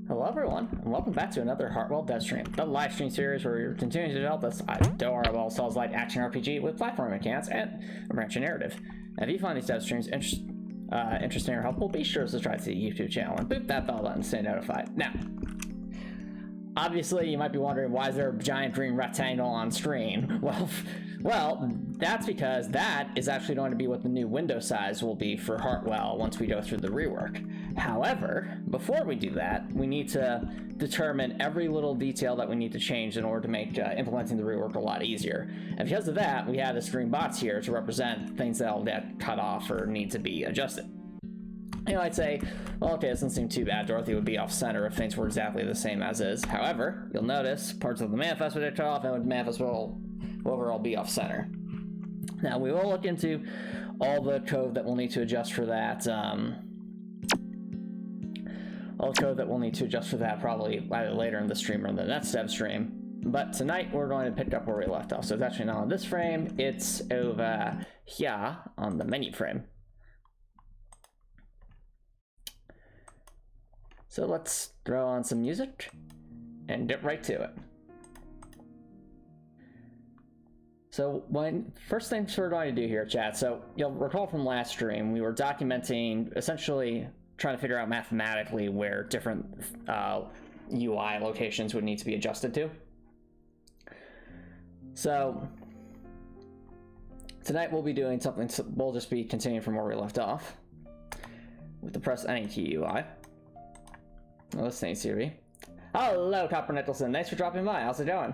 Hello everyone, and welcome back to another Heartwell Dev stream, the live stream series where we're continuing to develop this adorable Souls-like action RPG with platform mechanics and a branching narrative. And if you find these dev streams interesting or helpful, be sure to subscribe to the YouTube channel and boop that bell button to stay notified. Now, obviously you might be wondering, why is there a giant green rectangle on screen? Well, that's because that is actually going to be what the new window size will be for Heartwell once we go through the rework. However, before we do that, we need to determine every little detail that we need to change in order to make implementing the rework a lot easier. And because of that, we have this green box here to represent things that will get cut off or need to be adjusted. You know, I'd say, well, okay, this doesn't seem too bad. Dorothy would be off center if things were exactly the same as is. However, you'll notice parts of the manifest would get cut off and the manifest will overall be off center. Now, we will look into all the code that we'll need to adjust for that. All the code that we'll need to adjust for that probably either later in the stream or in the next dev stream. But tonight we're going to pick up where we left off. So it's actually not on this frame, it's over here on the menu frame. So let's throw on some music and get right to it. So first things we're going to do here, chat. So you'll recall from last stream, we were documenting, essentially trying to figure out mathematically where different UI locations would need to be adjusted to. So tonight we'll be doing something, we'll just be continuing from where we left off with the press any key UI. Well, let's see, Siri. Hello, Copper Nicholson. Thanks for dropping by. How's it going?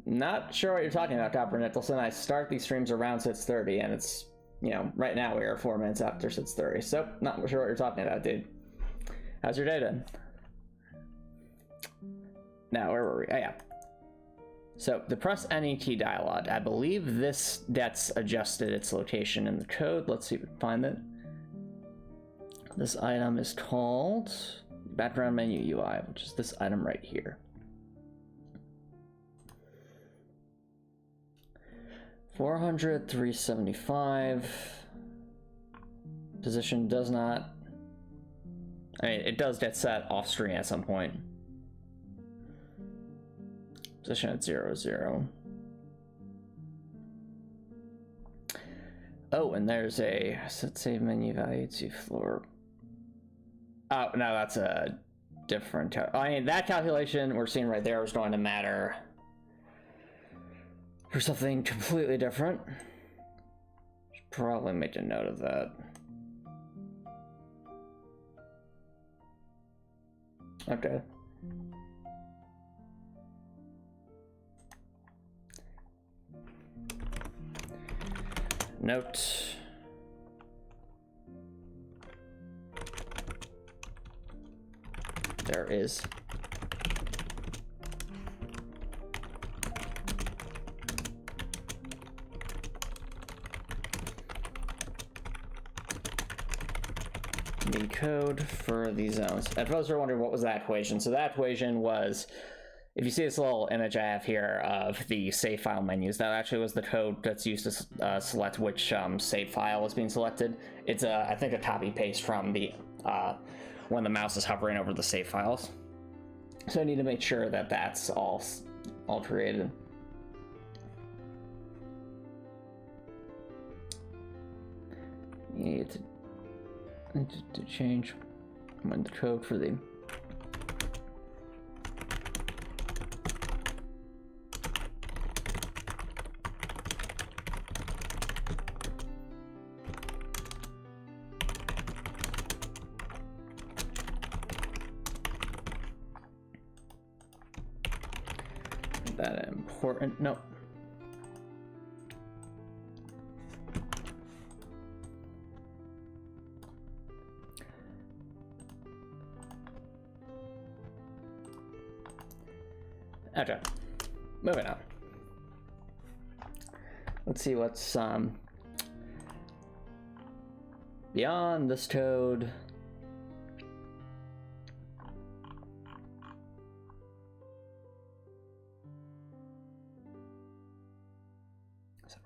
Not sure what you're talking about, Copper Nicholson. I start these streams around 6:30, and it's, you know, right now we are 4 minutes after 6:30. So, not sure what you're talking about, dude. How's your day then? Now, where were we? Oh, yeah. So, the press any key dialog. I believe this gets adjusted its location in the code. Let's see if we can find it. This item is called background menu UI, which is this item right here. 400, 375. Position does not, I mean, it does get set off screen at some point. Position at 0, 0. Oh, and there's a set save menu value to floor. Oh, no, that's a different, I mean, that calculation we're seeing right there is going to matter for something completely different. Should probably make a note of that. Okay. Note. There is. The code for the zones. If folks are wondering what was that equation, so that equation was, if you see this little image I have here of the save file menus, that actually was the code that's used to select which save file is being selected. It's I think a copy paste from the when the mouse is hovering over the save files. So I need to make sure that that's all created. Need to change when the code for the that important. No. Okay, moving on. Let's see what's beyond this code.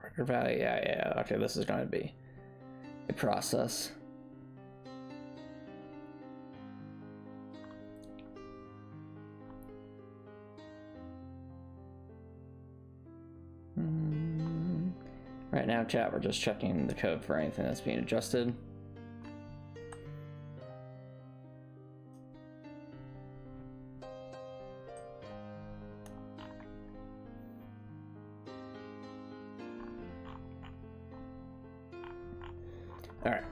Record value, yeah, okay, this is going to be a process. Right now, chat, we're just checking the code for anything that's being adjusted. All right.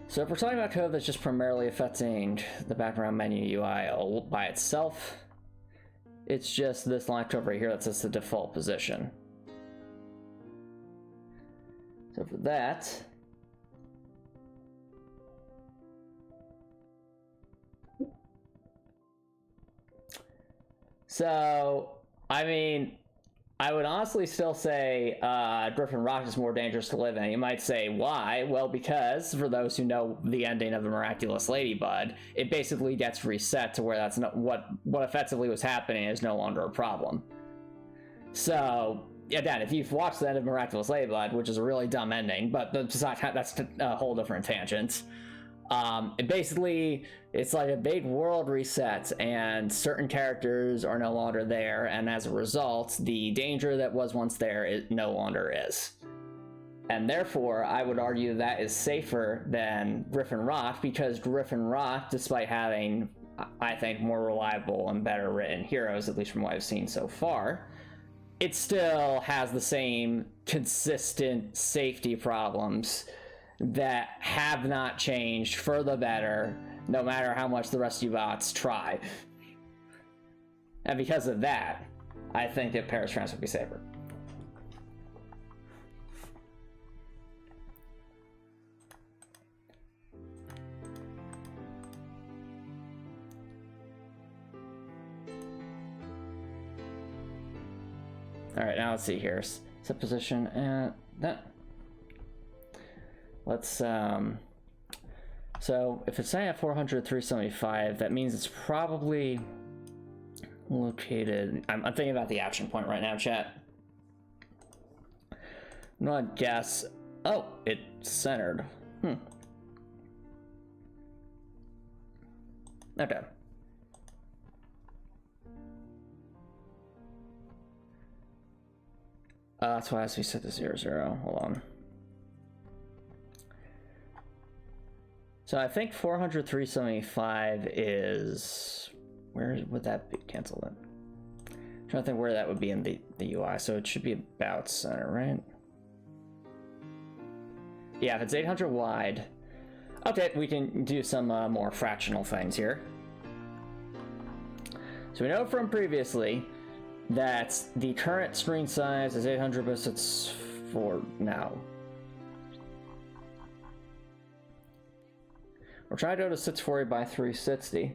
So if we're talking about code that's just primarily affecting the background menu UI by itself, it's just this line code right here that says the default position. So for that, I mean, I would honestly still say Griffin Rock is more dangerous to live in. You might say, why? Well, because for those who know the ending of the Miraculous Ladybud, it basically gets reset to where that's not what effectively was happening is no longer a problem. So again, if you've watched the end of Miraculous Ladybud, which is a really dumb ending, but that's a whole different tangent. It's like a big world reset and certain characters are no longer there, and as a result, the danger that was once there no longer is. And therefore, I would argue that is safer than Griffin Rock, because Griffin Rock, despite having, I think, more reliable and better written heroes, at least from what I've seen so far, it still has the same consistent safety problems that have not changed for the better, no matter how much the rest of you bots try. And because of that, I think that Paris France would be safer. All right, now let's see here. Set position and that. Let's so if it's saying at 400, 375, that means it's probably located. I'm thinking about the action point right now, chat. I'm gonna guess. Oh, it's centered. Okay. That's why we set to 0, 0. Hold on. So I think 400, 375 is, where would that be canceled in? I'm trying to think where that would be in the UI. So it should be about center, right? Yeah, if it's 800 wide. Okay, we can do some more fractional things here. So we know from previously that the current screen size is 800, but it's 4 now. We're trying to go to 640 by 360.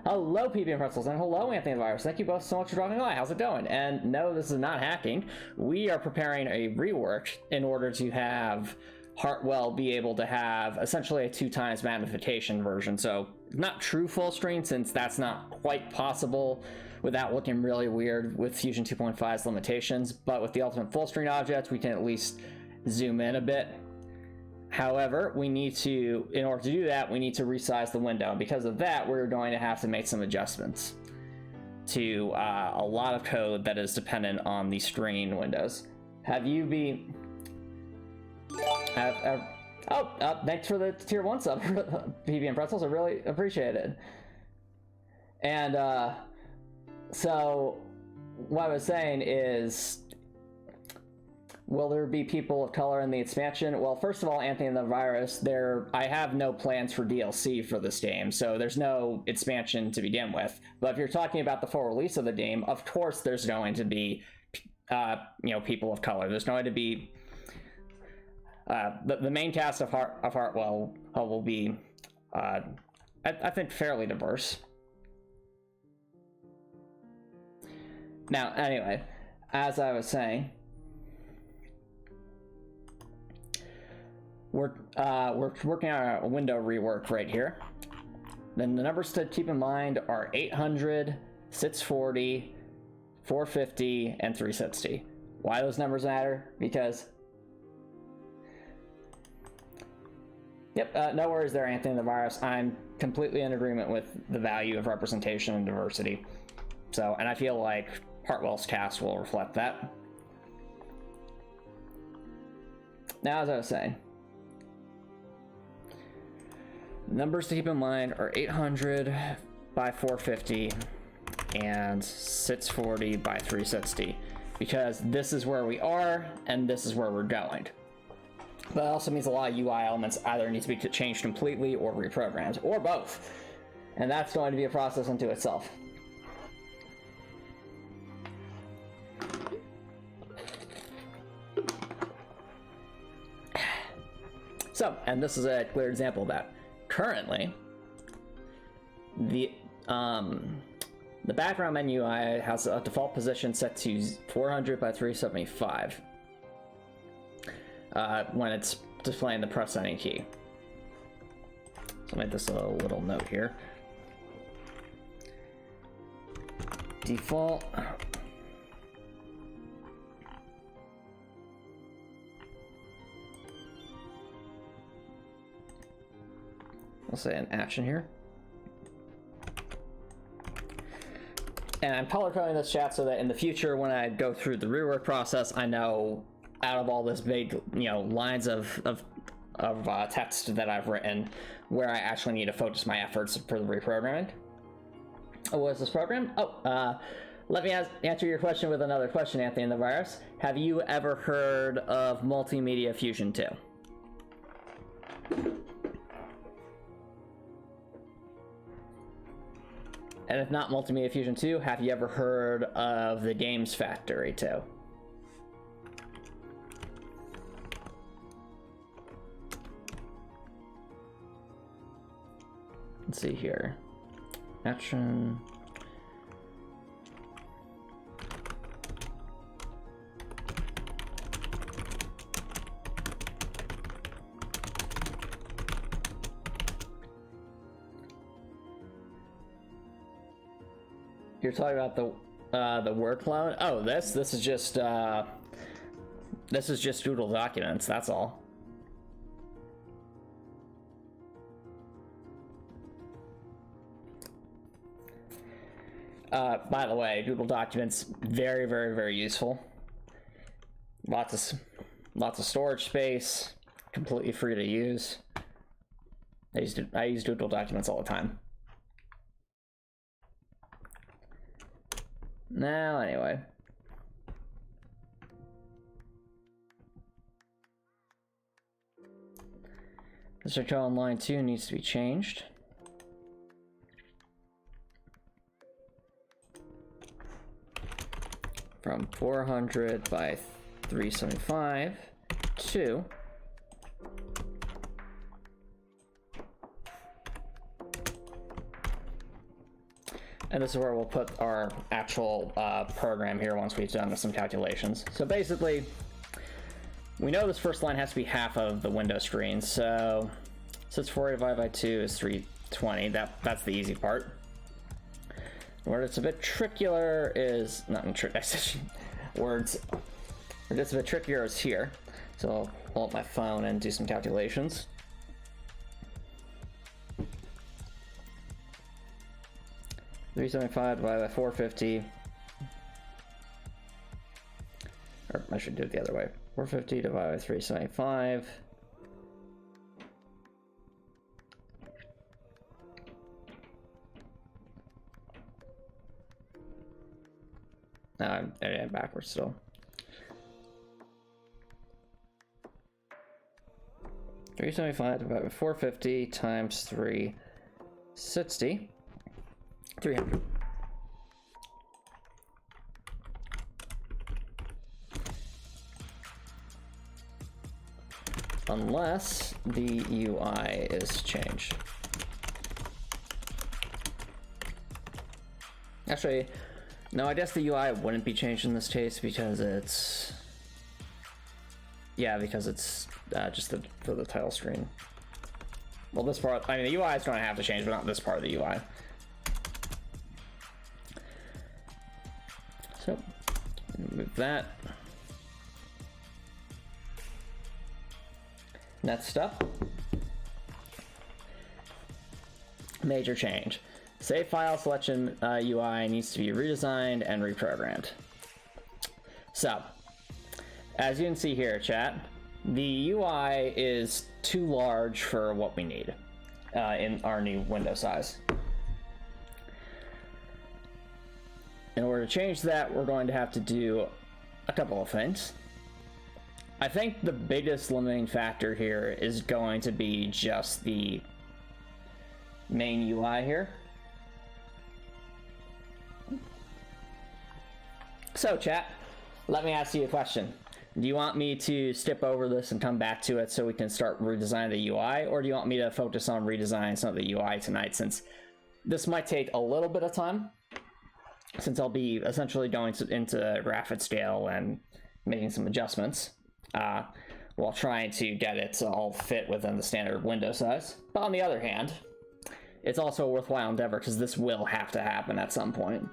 Hello, PB and Pretzels, and hello, Anthony the Virus. Thank you both so much for dropping by. How's it going? And no, this is not hacking. We are preparing a rework in order to have Heartwell be able to have essentially a 2x magnification version. So not true full screen, since that's not quite possible without looking really weird with Fusion 2.5's limitations, but with the ultimate full screen object, we can at least zoom in a bit. However, we need to, in order to do that, we need to resize the window. Because of that, we're going to have to make some adjustments to a lot of code that is dependent on the screen windows. Have you been... thanks for the tier 1 sub, PB and Pretzels. I really appreciate it. And so what I was saying is, will there be people of color in the expansion? Well, first of all, Anthony the Virus, I have no plans for DLC for this game, so there's no expansion to begin with. But if you're talking about the full release of the game, of course there's going to be, people of color. There's going to be the main cast of Heartwell will be, I think, fairly diverse. Now, anyway, as I was saying, we're working on a window rework right here. Then the numbers to keep in mind are 800, 640, 450, and 360. Why those numbers matter? Because... Yep, no worries there, Anthony the Virus. I'm completely in agreement with the value of representation and diversity. So, and I feel like Heartwell's cast will reflect that. Now, as I was saying, numbers to keep in mind are 800 by 450 and 640 by 360, because this is where we are and this is where we're going. But it also means a lot of UI elements either need to be changed completely or reprogrammed, or both. And that's going to be a process unto itself. So, and this is a clear example of that. Currently, the background menu UI has a default position set to 400 by 375 when it's displaying the press any key. So I'll make this a little note here. Default. I'll say an action here. And I'm color coding this chat so that in the future, when I go through the rework process, I know out of all this big, lines of text that I've written, where I actually need to focus my efforts for the reprogramming. What is this program? Let me answer your question with another question, Anthony the Virus. Have you ever heard of Multimedia Fusion 2? And if not Multimedia Fusion 2, have you ever heard of the Games Factory 2? Let's see here. Action. You're talking about the word clone? Oh, this is just Doodle documents. That's all. By the way, Doodle documents very, very, very useful. Lots of storage space. Completely free to use. I use Doodle documents all the time. Now, anyway. The search on line 2 needs to be changed. From 400 by 375 to and this is where we'll put our actual program here once we've done some calculations. So basically, we know this first line has to be half of the window screen. So 640 divided by 2 is 320. That's the easy part. Where it's a bit trickier is not in words. Where it's a bit trickier is here. So I'll pull up my phone and do some calculations. $375 divided by 450. Or I should do it the other way. 450 divided by 375. I'm backwards still. 375 divided by 450 times 360. 300. Unless the UI is changed. Actually, no, I guess the UI wouldn't be changed in this case because it's... Yeah, because it's just for the title screen. Well, this part, I mean, the UI is going to have to change, but not this part of the UI. So, move that. Next up, major change. Save file selection UI needs to be redesigned and reprogrammed. So, as you can see here, chat, the UI is too large for what we need in our new window size. In order to change that, we're going to have to do a couple of things. I think the biggest limiting factor here is going to be just the main UI here. So chat, let me ask you a question. Do you want me to skip over this and come back to it so we can start redesigning the UI, or do you want me to focus on redesigning some of the UI tonight, since this might take a little bit of time, since I'll be essentially going into graphic scale and making some adjustments while trying to get it to all fit within the standard window size. But on the other hand, it's also a worthwhile endeavor because this will have to happen at some point.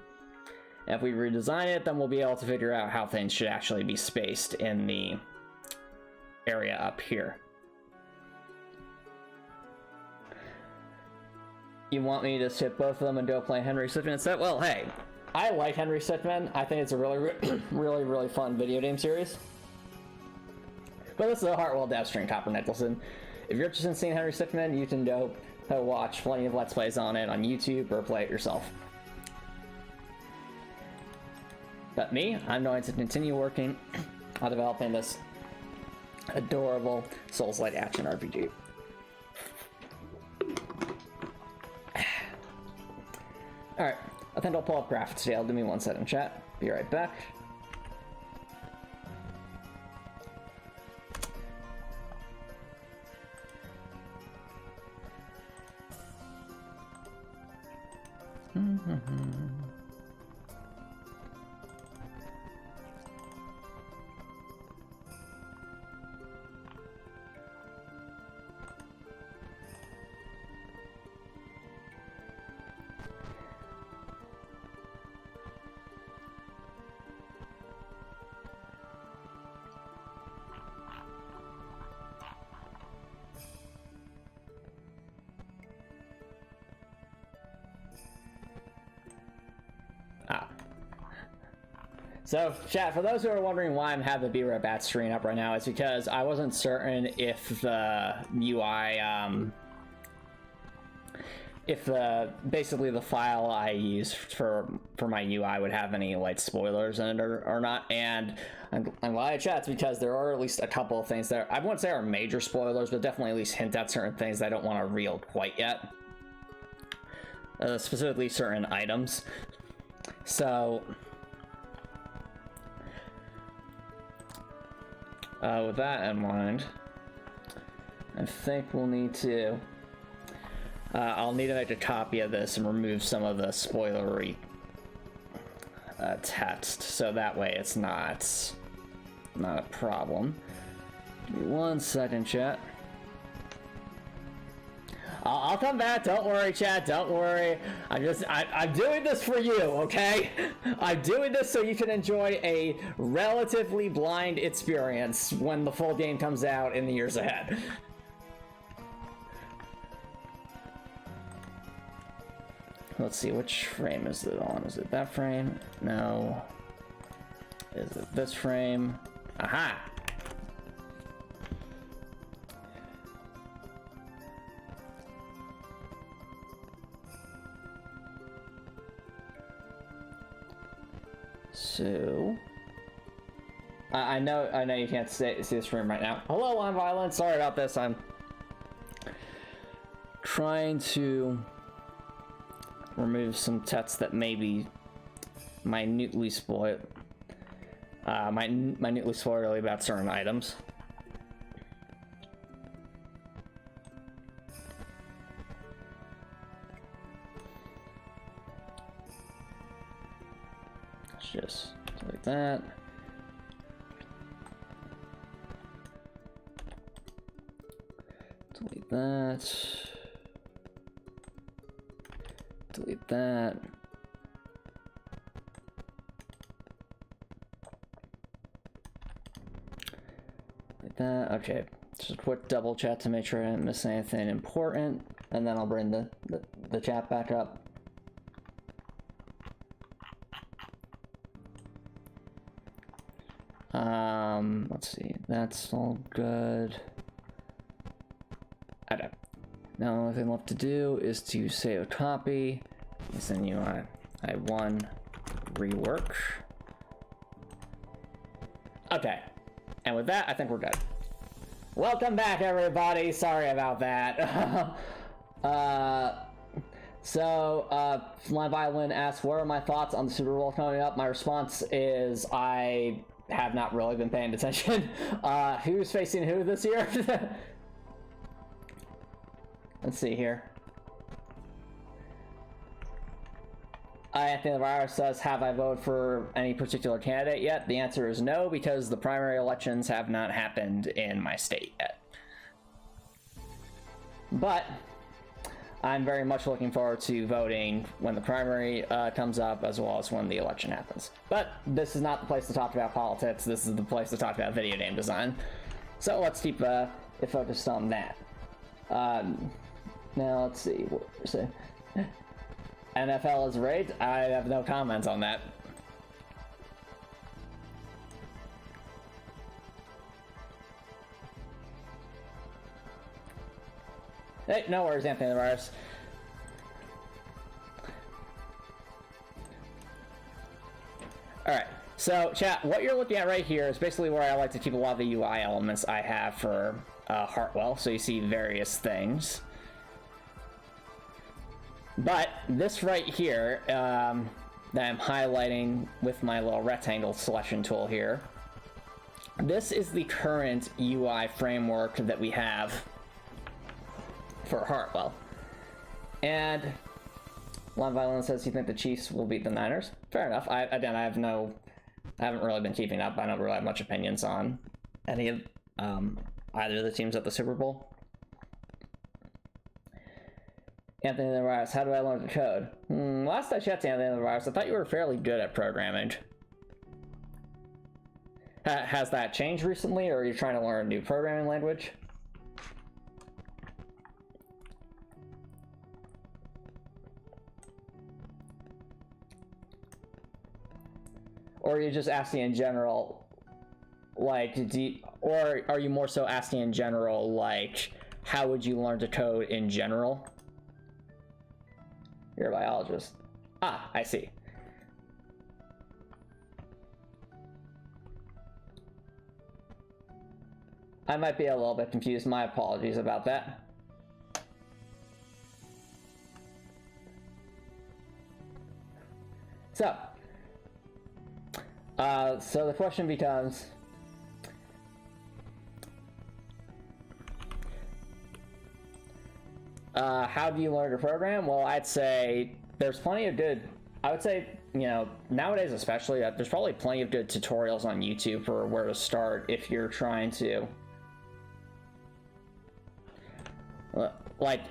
If we redesign it, then we'll be able to figure out how things should actually be spaced in the area up here. You want me to skip both of them and go play Henry Stickmin instead? Well, hey, I like Henry Stickmin. I think it's a really fun video game series. But this is a Heartwell Demo stream, Copper Nicholson. If you're interested in seeing Henry Stickmin, you can go watch plenty of Let's Plays on it on YouTube or play it yourself. But me, I'm going to continue working on developing this adorable Souls-like action RPG. Alright, I think I'll pull up graphics scale. Give me 1 second, chat. Be right back. So, chat, for those who are wondering why I'm having the Be Right Back screen up right now, it's because I wasn't certain if the UI, basically the file I use for my UI would have any, like, spoilers in it or not, and I'm glad I chat, it's because there are at least a couple of things that, I wouldn't say are major spoilers, but definitely at least hint at certain things that I don't want to reveal quite yet. Specifically certain items. So... with that in mind, I think we'll need to, I'll need to make a copy of this and remove some of the spoilery text, so that way it's not a problem. Give me 1 second, chat. I'll come back, don't worry, chat, don't worry. I'm doing this for you, okay? I'm doing this so you can enjoy a relatively blind experience when the full game comes out in the years ahead. Let's see, which frame is it on? Is it that frame? No. Is it this frame? Aha! So, I know you can't see this room right now. Hello, I'm Violent. Sorry about this. I'm trying to remove some text that may be minutely spoiled. Minutely spoilerly about certain items. Just like that. Delete that. Delete that. Like that. Okay. Just a quick double chat to make sure I didn't miss anything important, and then I'll bring the chat back up. Let's see, that's all good. Okay. Now the only thing left to do is to save a copy. Send you I1 rework. Okay. And with that, I think we're good. Welcome back, everybody. Sorry about that. My Violin asks, what are my thoughts on the Super Bowl coming up? My response is I have not really been paying attention. Who's facing who this year? Let's see here. Anthony the Virus says, have I voted for any particular candidate yet? The answer is no, because the primary elections have not happened in my state yet. But I'm very much looking forward to voting when the primary comes up, as well as when the election happens. But this is not the place to talk about politics. This is the place to talk about video game design. So let's keep it focused on that. Now let's see. NFL is rigged. I have no comments on that. Hey, no worries, Anthony the Virus. Alright, so chat, what you're looking at right here is basically where I like to keep a lot of the UI elements I have for Heartwell, so you see various things. But this right here, that I'm highlighting with my little rectangle selection tool here, this is the current UI framework that we have for Heartwell. And Lon Violin says, you think the Chiefs will beat the Niners? Fair enough. I haven't really been keeping up. I don't really have much opinions on any of either of the teams at the Super Bowl. Anthony the Virus, how do I learn to code? Last I checked, Anthony the Virus, I thought you were fairly good at programming. Has that changed recently, or are you trying to learn a new programming language? Or are you just asking in general, like, or are you more so asking in general, like, how would you learn to code in general? You're a biologist. Ah, I see. I might be a little bit confused. My apologies about that. So the question becomes, how do you learn to program? Well, I'd say there's plenty of good, I would say, you know, nowadays especially, there's probably plenty of good tutorials on YouTube for where to start if you're trying to, like,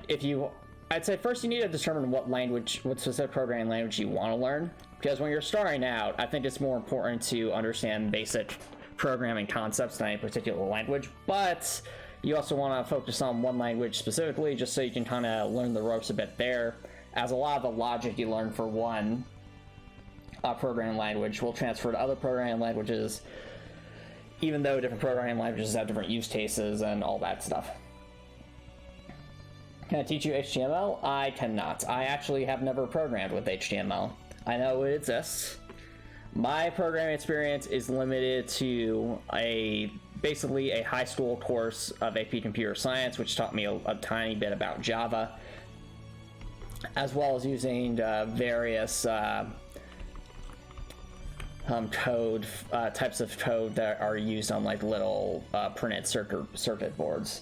I'd say first you need to determine what specific programming language you want to learn, because when you're starting out, I think it's more important to understand basic programming concepts than any particular language, but you also want to focus on one language specifically, just so you can kind of learn the ropes a bit there, as a lot of the logic you learn for one programming language will transfer to other programming languages, even though different programming languages have different use cases and all that stuff. Can I teach you HTML? I cannot. I actually have never programmed with HTML. I know it exists. My programming experience is limited to basically a high school course of AP Computer Science, which taught me a tiny bit about Java, as well as using various types of code that are used on like little printed circuit boards.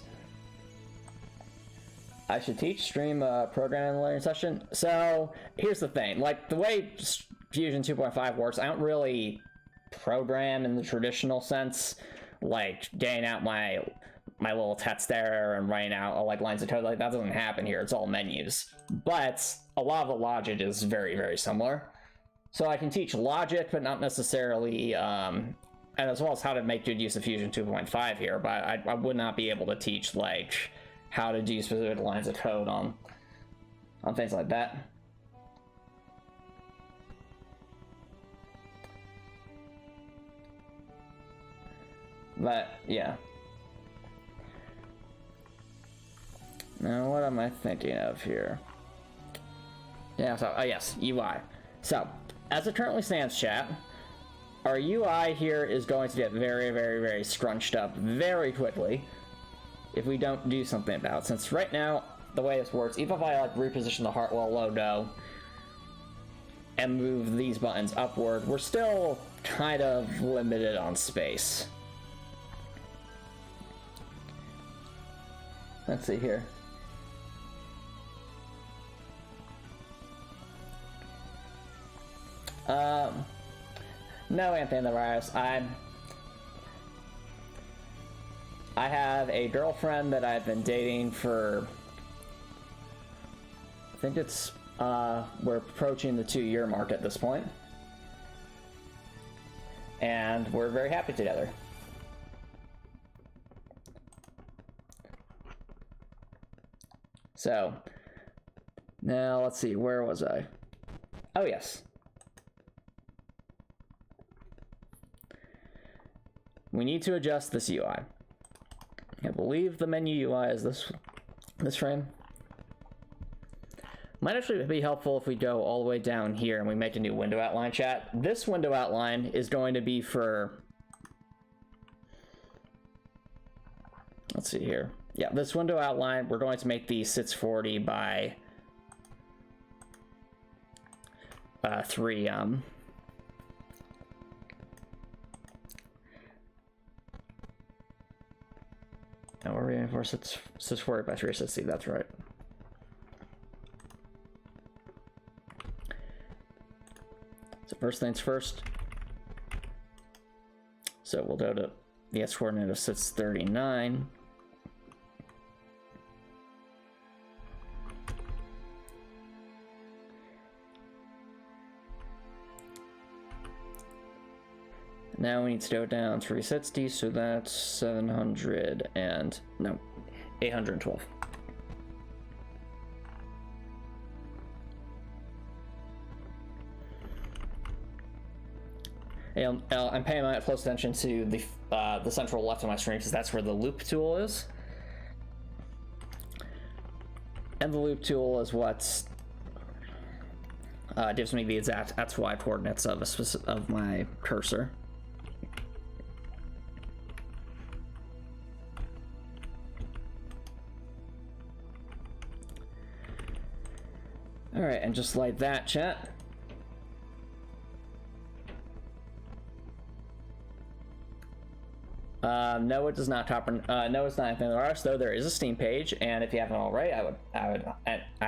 I should teach stream programming learning session. So here's the thing, like the way Fusion 2.5 works, I don't really program in the traditional sense, like getting out my little text there and writing out like lines of code. Like that doesn't happen here. It's all menus. But a lot of the logic is very, very similar. So I can teach logic, but not necessarily, and as well as how to make good use of Fusion 2.5 here. But I would not be able to teach like how to do specific lines of code on things like that. But, yeah. Now, what am I thinking of here? Yeah, so, yes, UI. So, as it currently stands, chat, our UI here is going to get very, very, very scrunched up very quickly if we don't do something about it. Since right now, the way this works, even if I like reposition the Heartwell logo and move these buttons upward, we're still kind of limited on space. Let's see here. No, Anthony the Virus. I have a girlfriend that I've been dating for, I think it's, we're approaching the 2-year mark at this point. And we're very happy together. So, now let's see, where was I? Oh, yes. We need to adjust this UI. I believe the menu UI is this frame. Might actually be helpful if we go all the way down here and we make a new window outline, chat. This window outline is going to be for, let's see here. Yeah, this window outline, we're going to make the 640 by 3 Now we're reading for 640 by 360, that's right. So first things first. So we'll go to the S coordinate of 639. Now we need to go down 360, so that's 700 and, no, 812. I'm paying my close attention to the central left of my screen because that's where the loop tool is. And the loop tool is what gives me the exact XY coordinates of my cursor. All right, and just like that, chat. No, it does not no, it's not anything there are, though there is a Steam page, and if you haven't already, I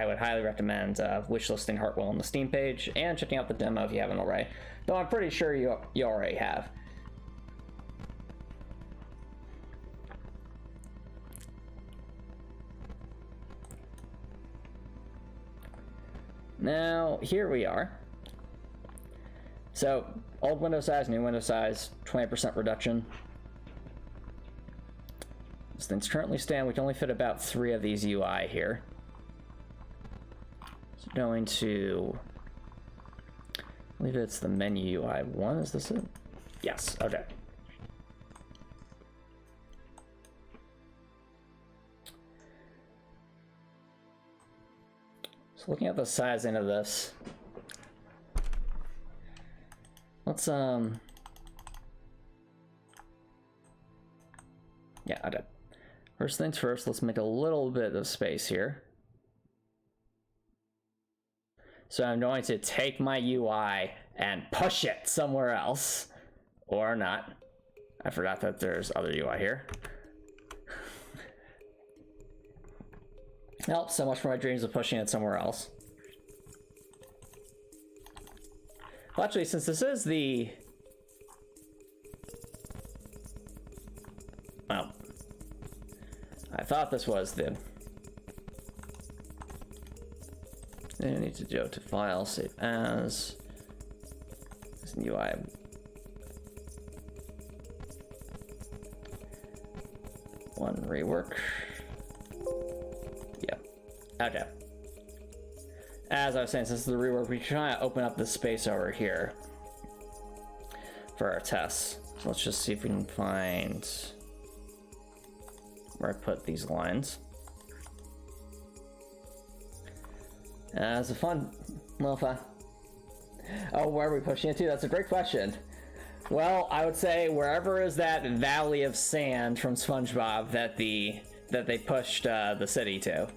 would highly recommend wishlisting Heartwell on the Steam page and checking out the demo if you haven't already. Though I'm pretty sure you already have. Now, here we are. So, old window size, new window size, 20% reduction. As things currently stand, we can only fit about 3 of these UI here. So going to, I believe it's the menu UI 1, is this it? Yes, okay. So looking at the sizing of this, let's yeah, okay. First things first, let's make a little bit of space here. So I'm going to take my UI and push it somewhere else, or not. I forgot that there's other UI here. Well, so much for my dreams of pushing it somewhere else. Well, actually, since this is the... Well, I thought this was the... I need to go to File, Save As. This UI. One rework. Okay. As I was saying, since this is the rework, we try to open up the space over here for our tests. So let's just see if we can find where I put these lines. It's a fun little fun. Oh, where are we pushing it to? That's a great question. Well, I would say wherever is that valley of sand from SpongeBob that they pushed the city to.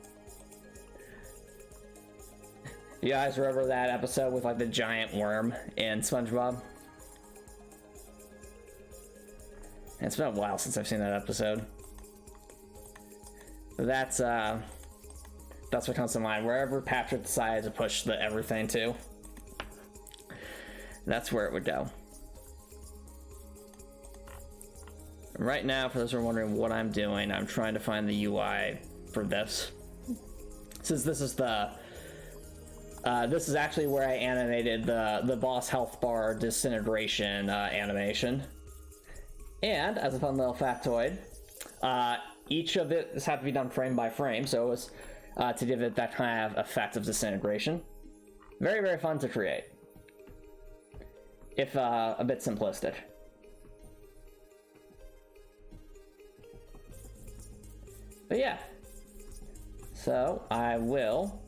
You guys remember that episode with like the giant worm in SpongeBob? It's been a while since I've seen that episode. But that's what comes to mind. Wherever Patrick decided to push the everything to, that's where it would go. Right now, for those who are wondering what I'm doing, I'm trying to find the UI for this. Since this is this is actually where I animated the boss health bar disintegration animation. And as a fun little factoid, each of it has had to be done frame by frame, so it was to give it that kind of effect of disintegration. Very, very fun to create, if a bit simplistic. But yeah, so I will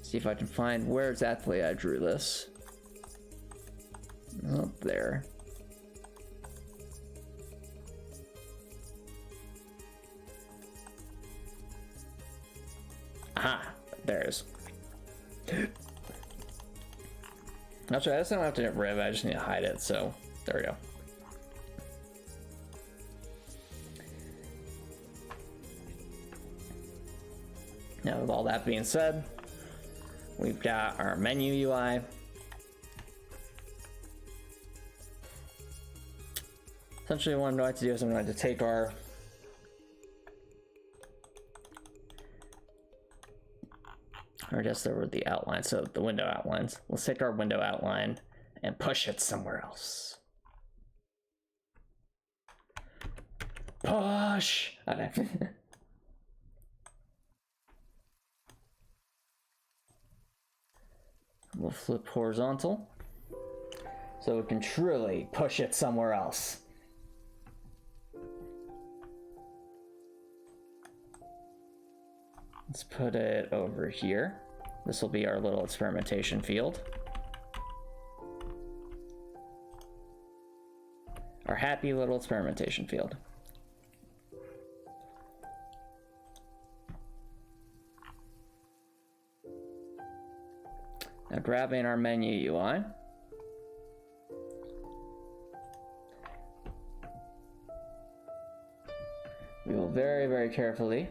see if I can find where exactly I drew this. Up there. Aha, there it is. Actually, I just don't have to get rid of it, I just need to hide it, so there we go. Now, with all that being said, we've got our menu UI. Essentially, what I'm going to do is I'm going to take our or just there were the outlines, so the window outlines. Let's take our window outline and push it somewhere else. Push! Okay. We'll flip horizontal so we can truly push it somewhere else. Let's put it over here. This will be our little experimentation field. Our happy little experimentation field. Now grabbing our menu UI. We will very, very carefully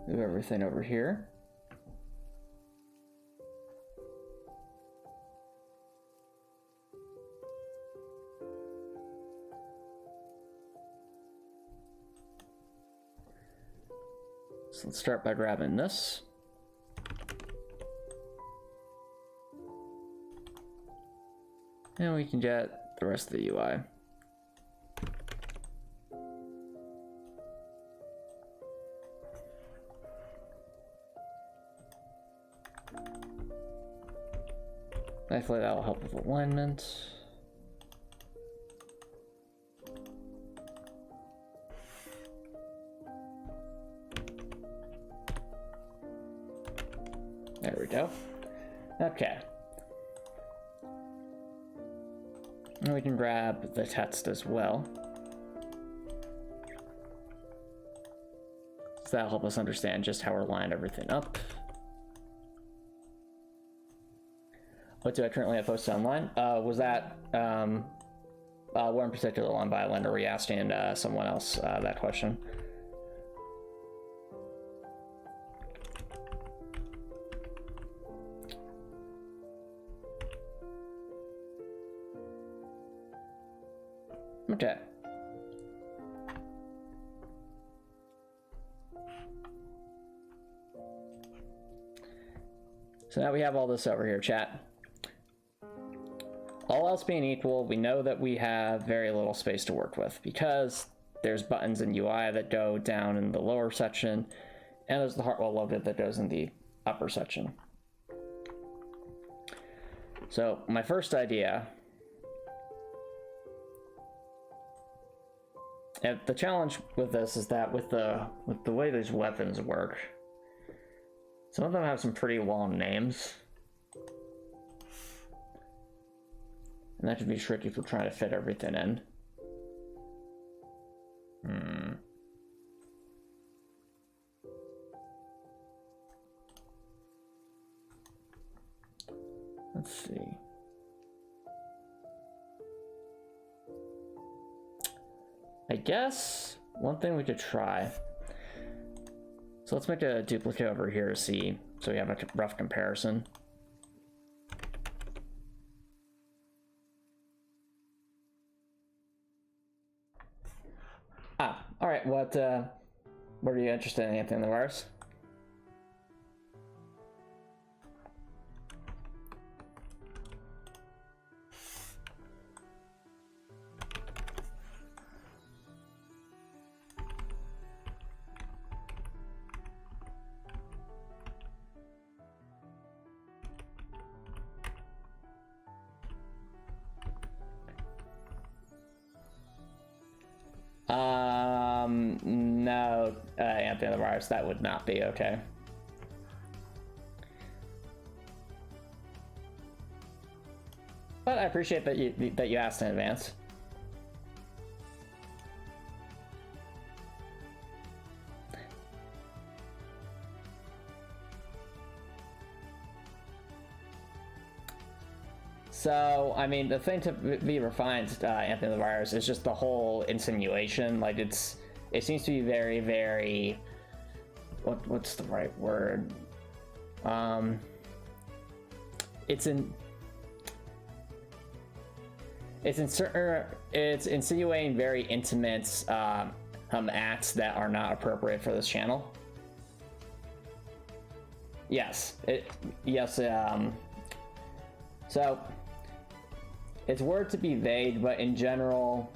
move everything over here. So let's start by grabbing this. And we can get the rest of the UI. Hopefully that will help with alignment. There we go. Okay. And we can grab the text as well. So that'll help us understand just how we're lining everything up. What do I currently have posted online? Was that one particular on Violin, or were you asking someone else that question? Okay. So now we have all this over here, chat. All else being equal, we know that we have very little space to work with because there's buttons in UI that go down in the lower section, and there's the Heartwell logo that goes in the upper section. So my first idea And the challenge with this is that with the way these weapons work, some of them have some pretty long names. And that could be tricky for trying to fit everything in. Let's see. I guess one thing we could try. So let's make a duplicate over here to see, so we have a rough comparison. All right. What are you interested in? Anything in the virus? No, Anthony the virus, that would not be okay. But I appreciate that you asked in advance. So, I mean, the thing to be refined, Anthony the virus, is just the whole insinuation. Like, it seems to be very, very, what's the right word? It's insinuating very intimate acts that are not appropriate for this channel. Yes, so it's word to be vague, but in general,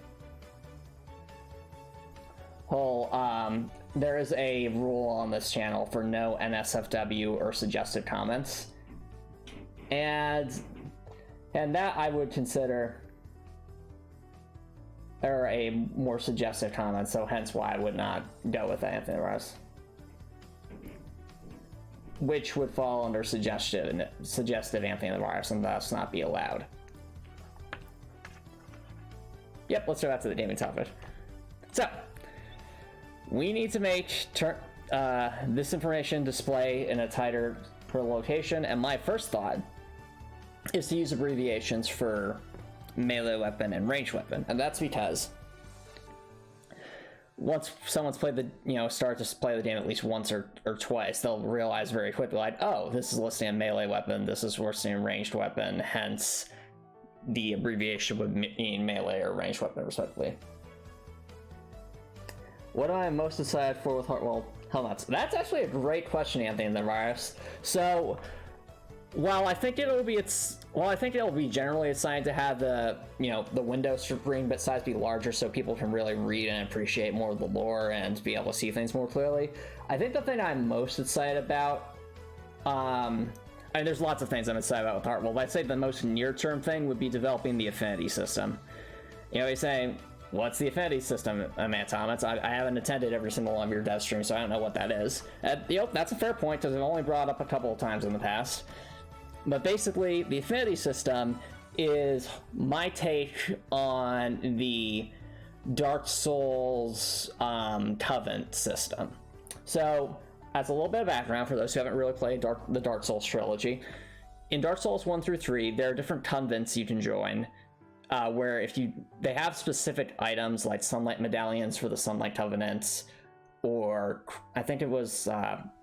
there is a rule on this channel for no NSFW or suggestive comments, and that I would consider are a more suggestive comment, so hence why I would not go with Anthony Russ, which would fall under suggestive Anthony the virus and thus not be allowed. Yep, let's go back to the gaming topic. So, we need to make this information display in a tighter location, and my first thought is to use abbreviations for melee weapon and ranged weapon, and that's because once someone's played start to play the game at least once or twice, they'll realize very quickly, like, oh, this is listing a melee weapon, this is listing a ranged weapon, hence the abbreviation would mean melee or ranged weapon, respectively. What am I most excited for with Heartwell helmets? That's actually a great question, Anthony the virus. So, while I think it'll be generally assigned to have the window screen bit size be larger so people can really read and appreciate more of the lore and be able to see things more clearly, I think the thing I'm most excited about, I mean, there's lots of things I'm excited about with Heartwell, but I'd say the most near-term thing would be developing the affinity system. You're saying, what's the affinity system, Antomicx? I haven't attended every single one of your dev streams, so I don't know what that is. That's a fair point, because I've only brought it up a couple of times in the past. But basically, the affinity system is my take on the Dark Souls Covenant system. So, as a little bit of background for those who haven't really played the Dark Souls trilogy, in Dark Souls 1 through 3, there are different convents you can join, where they have specific items like Sunlight Medallions for the Sunlight Covenants, or I think it was,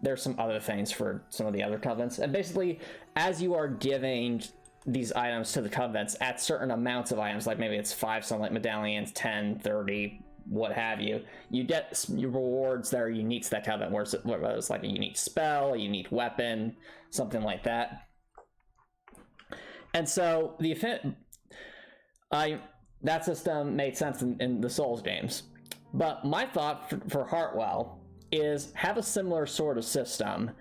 there's some other things for some of the other covenants. And basically, as you are giving these items to the covenants at certain amounts of items, like maybe it's 5 Sunlight Medallions, 10, 30, what have you, you get rewards that are unique to that covenant, where it's like a unique spell, a unique weapon, something like that. And so that system made sense in the Souls games. But my thought for Heartwell is have a similar sort of system,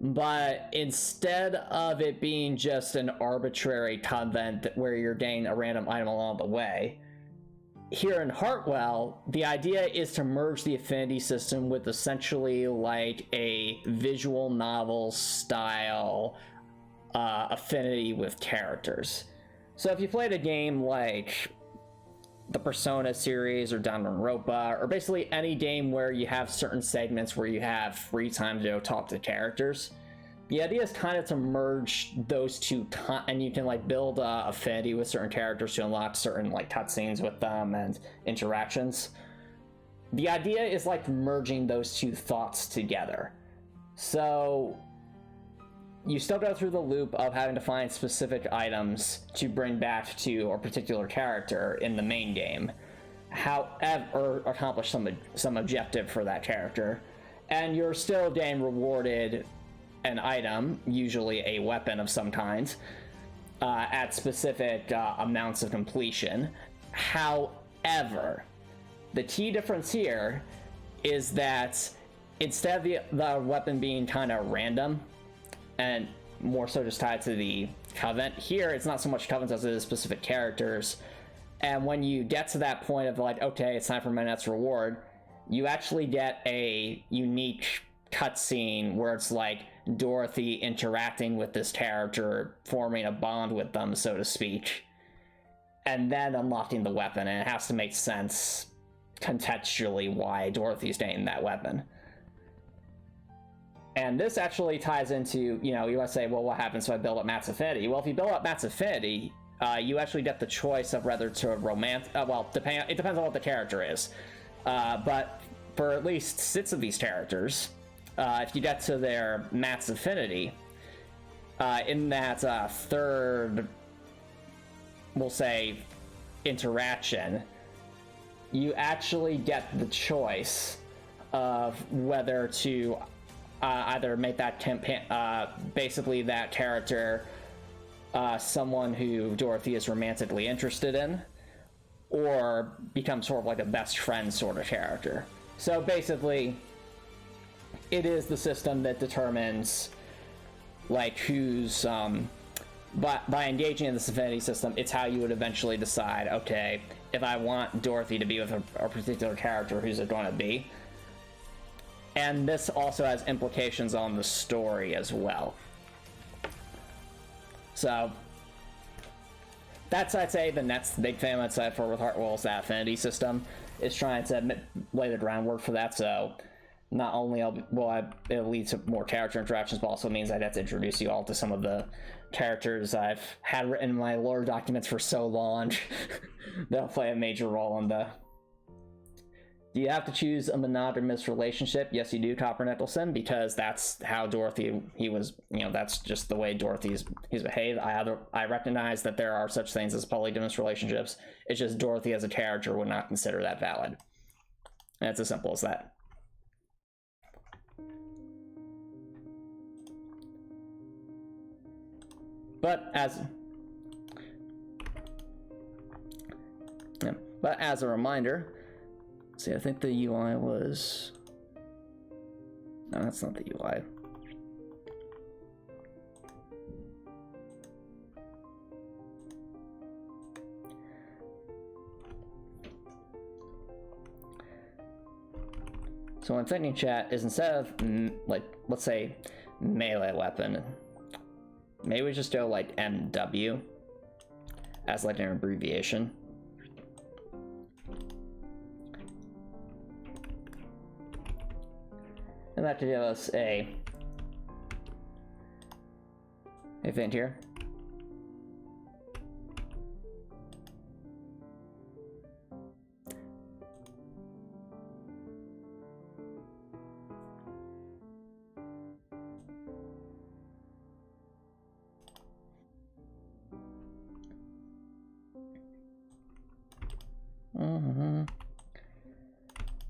but instead of it being just an arbitrary convent where you're getting a random item along the way, here in Heartwell, the idea is to merge the affinity system with essentially like a visual novel style affinity with characters. So if you played a game like the Persona series or Danganronpa, or basically any game where you have certain segments where you have free time to talk to characters, the idea is kind of to merge those two, and you can like build affinity with certain characters to unlock certain like cutscenes with them and interactions. The idea is like merging those two thoughts together. So you still go through the loop of having to find specific items to bring back to a particular character in the main game, however, accomplish some objective for that character, and you're still getting rewarded an item, usually a weapon of some kind, at specific amounts of completion. However, the key difference here is that instead of the weapon being kind of random and more so just tied to the covenant, here it's not so much covenants as it is specific characters. And when you get to that point of like, okay, it's time for my next reward, you actually get a unique cutscene where it's like Dorothy interacting with this character, forming a bond with them, so to speak, and then unlocking the weapon, and it has to make sense contextually why Dorothy's getting that weapon. And this actually ties into, you know, you want to say, well, what happens if I build up Matt's affinity? Well, if you build up Matt's affinity, you actually get the choice of whether to romance, well, it depends on what the character is, but for at least 6 of these characters, if you get to their Matt's affinity, in that third, we'll say, interaction, you actually get the choice of whether to either make that campaign, basically that character, someone who Dorothy is romantically interested in, or become sort of like a best friend sort of character. So basically, it is the system that determines like who's by engaging in this affinity system, it's how you would eventually decide, okay, if I want Dorothy to be with a particular character, who's it going to be? And this also has implications on the story as well. So that's, I'd say, the next big thing I'd say for with Heartwell's affinity system is trying to lay the groundwork for that. So not only it'll lead to more character interactions, but also means I'd have to introduce you all to some of the characters I've had written in my lore documents for so long. They'll play a major role in the... Do you have to choose a monogamous relationship? Yes, you do, Copper Nicholson, because that's how Dorothy, that's just the way he's behaved. I recognize that there are such things as polygamous relationships. It's just Dorothy as a character would not consider that valid. And it's as simple as that. But as a reminder, see, I think the UI was... No, that's not the UI. So what I'm thinking, chat, is instead of, like, let's say, melee weapon, maybe we just go, like, MW as, like, an abbreviation. And that could give us a event here.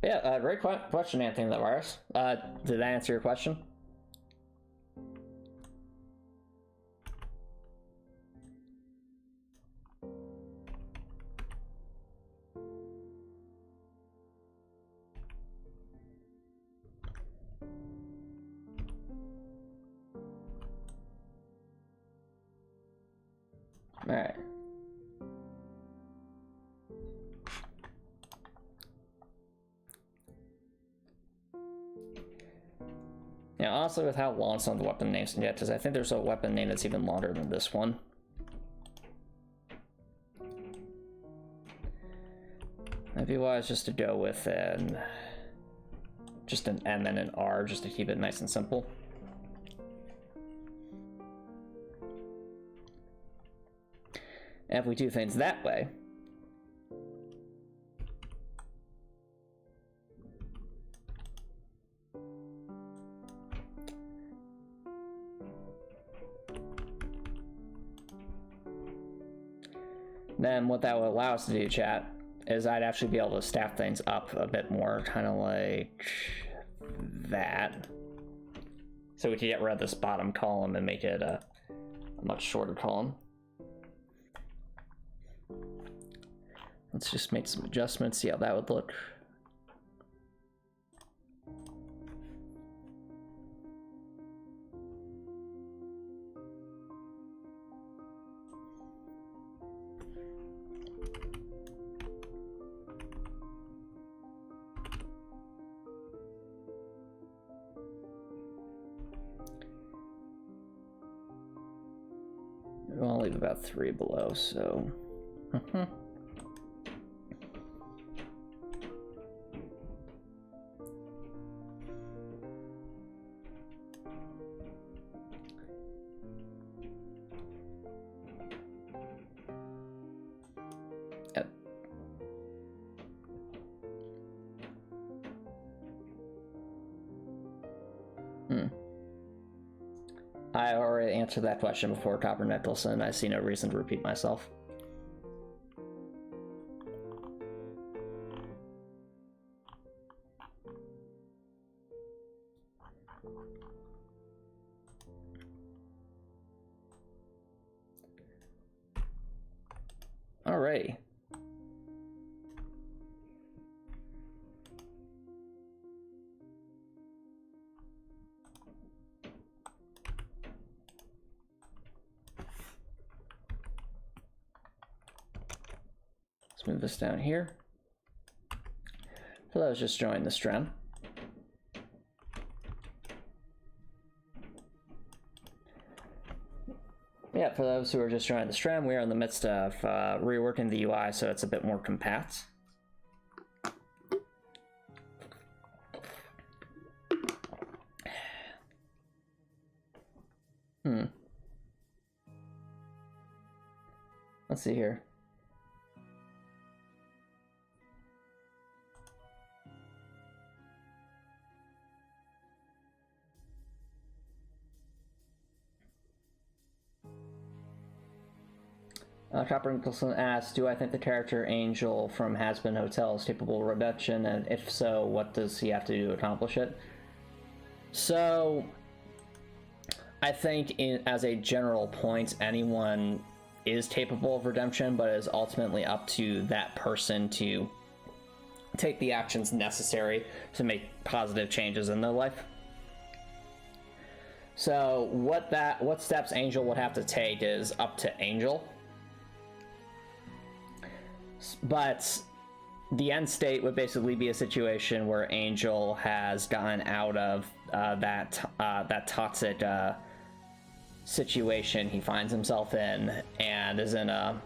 Yeah, great question, Anthony the Virus. Did that answer your question? All right. Yeah, honestly, with how long some of the weapon names can get, because I think there's a weapon name that's even longer than this one. It'd be wise just to go with just an M and an R, just to keep it nice and simple. And if we do things that way, then what that would allow us to do, chat, is I'd actually be able to staff things up a bit more, kind of like that. So we can get rid of this bottom column and make it a much shorter column. Let's just make some adjustments, see how that would look. I'll leave about 3 below, so. Yep. I already answered that question before, Copper Nicholson. I see no reason to repeat myself. Alrighty. Let's move this down here. So let's just join the strand. Yeah, for those who are just joining the stream, we are in the midst of reworking the UI so it's a bit more compact. Let's see here. Copper Nicholson asks, do I think the character Angel from Has-Been Hotel is capable of reduction, and if so, what does he have to do to accomplish it? So, I think as a general point, anyone is capable of redemption, but it is ultimately up to that person to take the actions necessary to make positive changes in their life. So, what steps Angel would have to take is up to Angel. But the end state would basically be a situation where Angel has gotten out of that toxic situation he finds himself in, and is in a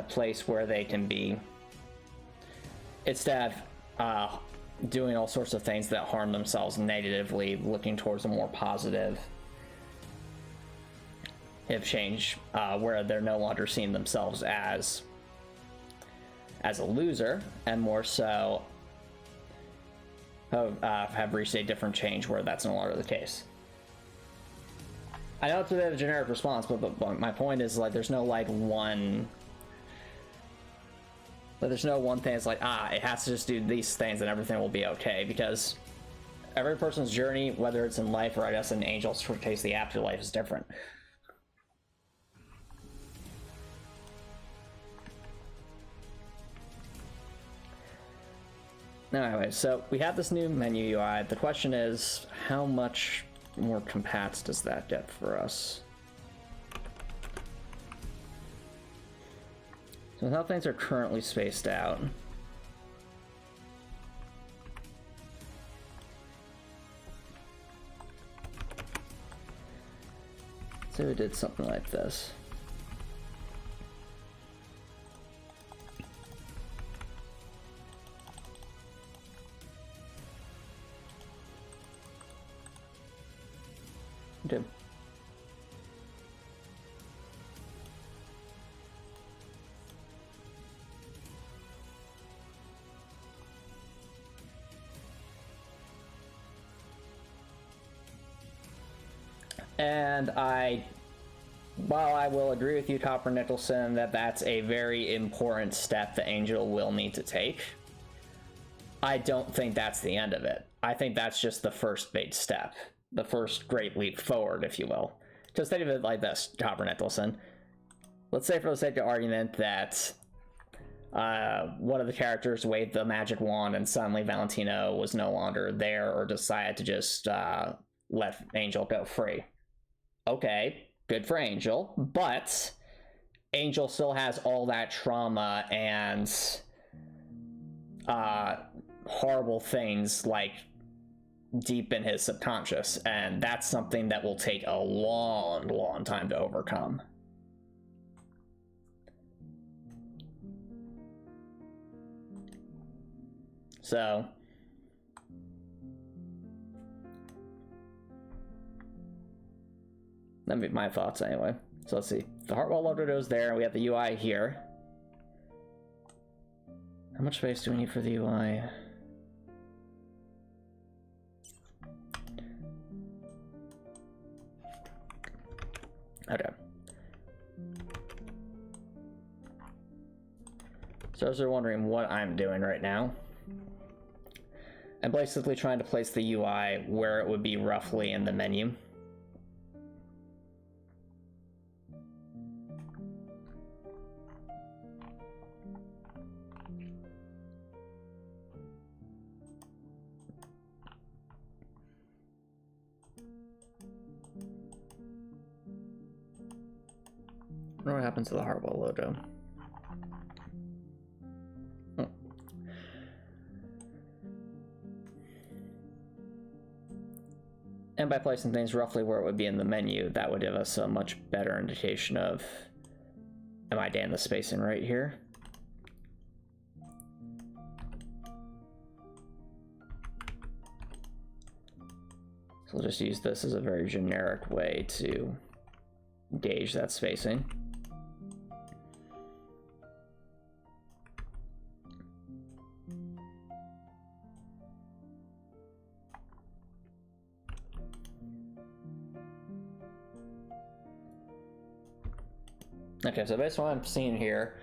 place where they can be, instead of doing all sorts of things that harm themselves negatively, looking towards a more positive change, where they're no longer seeing themselves as a loser, and more so have reached a different change where that's no longer the case. I know it's a bit of a generic response, but my point is, like, there's no one thing that's like, it has to just do these things and everything will be okay, because every person's journey, whether it's in life or I guess in Angel's case the afterlife, is different. Anyway, so we have this new menu UI. The question is, how much more compact does that get for us? So how things are currently spaced out. So we did something like this. Do. And while I will agree with you, Copper Nicholson, that that's a very important step that Angel will need to take, I don't think that's the end of it. I think that's just the first big step, the first great leap forward, if you will. Just think of it like this, Copper Nicholson. Let's say, for the sake of argument, that one of the characters waved the magic wand and suddenly Valentino was no longer there, or decided to just let Angel go free. Okay, good for Angel, but Angel still has all that trauma and horrible things like deep in his subconscious, and that's something that will take a long time to overcome. So that'd be my thoughts anyway. So let's see. The Heartwell loader goes there. We have the UI here. How much space do we need for the UI? Okay. So as you're wondering what I'm doing right now, I'm basically trying to place the UI where it would be roughly in the menu. I wonder what happens to the Heartwell logo. And by placing things roughly where it would be in the menu, that would give us a much better indication of, am I getting the spacing right here? So we'll just use this as a very generic way to gauge that spacing. Okay, so based on what I'm seeing here,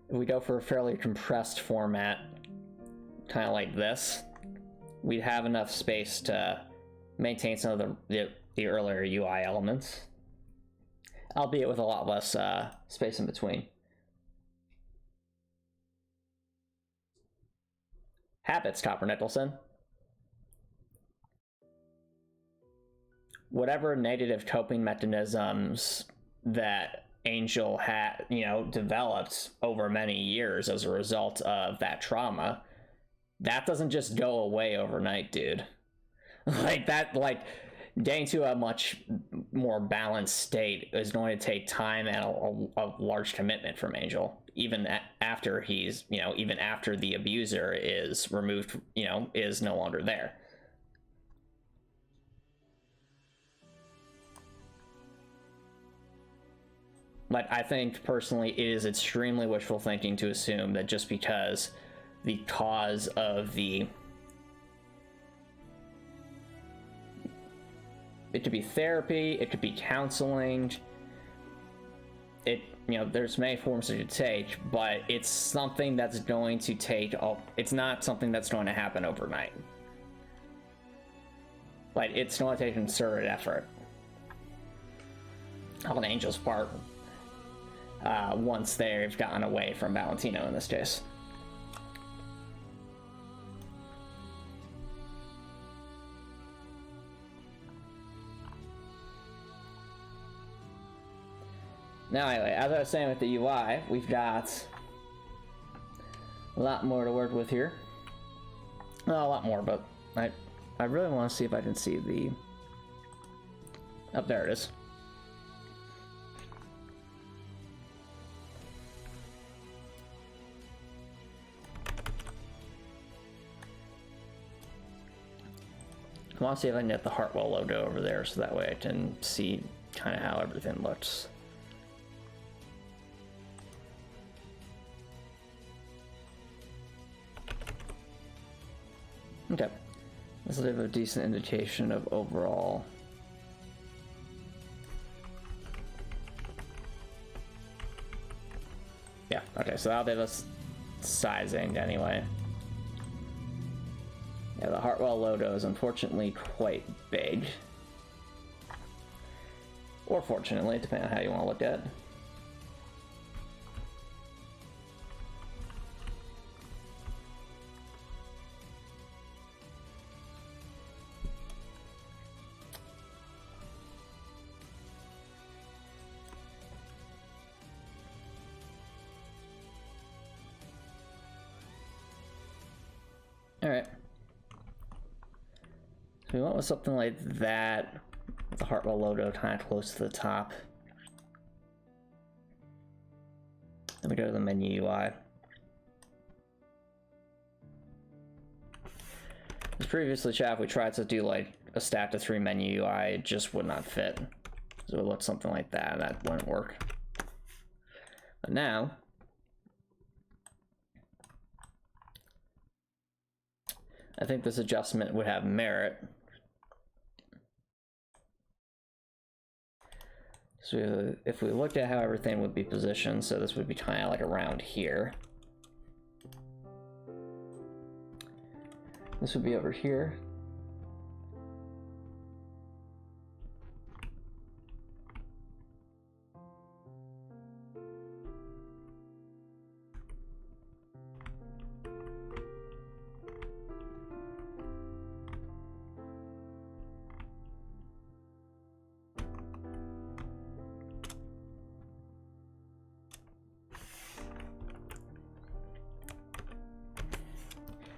if we go for a fairly compressed format, kind of like this, we'd have enough space to maintain some of the earlier UI elements, albeit with a lot less space in between. Habits, Copper Nicholson. Whatever negative coping mechanisms that Angel had, developed over many years as a result of that trauma, that doesn't just go away overnight, dude. Getting to a much more balanced state is going to take time and a large commitment from Angel, even after even after the abuser is removed, is no longer there. But I think, personally, it is extremely wishful thinking to assume that just because the cause of it could be therapy, it could be counseling, there's many forms it could take, but it's something that's going to take, it's not something that's going to happen overnight. Like, it's going to take concerted effort on Angel's part. Once they've gotten away from Valentino in this case. Now anyway, as I was saying with the UI, we've got a lot more to work with here. Well, a lot more, but I really want to see if I can see the Oh, there it is. I want to see if I can get the Heartwell logo over there so that way I can see kind of how everything looks. Okay, this will give a decent indication of overall. Yeah, okay, so that'll give us sizing anyway. Yeah, the Heartwell logo is unfortunately quite big. Or fortunately, depending on how you want to look at it. Alright. So we went with something like that, with the Heartwell logo kind of close to the top. Then we go to the menu UI. As previously, chat, we tried to do like a stack to 3 menu UI, it just would not fit. So it looked something like that, and that wouldn't work. But now, I think this adjustment would have merit. So if we looked at how everything would be positioned, so this would be kind of like around here. This would be over here.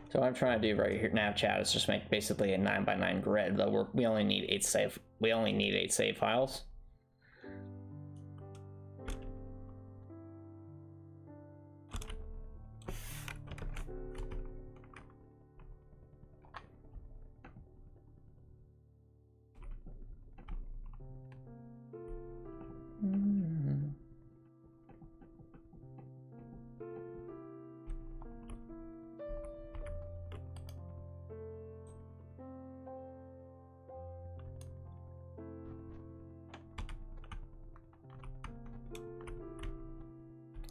So what I'm trying to do right here now, chat, is just make basically a 9x9 grid, but we only need 8 save files.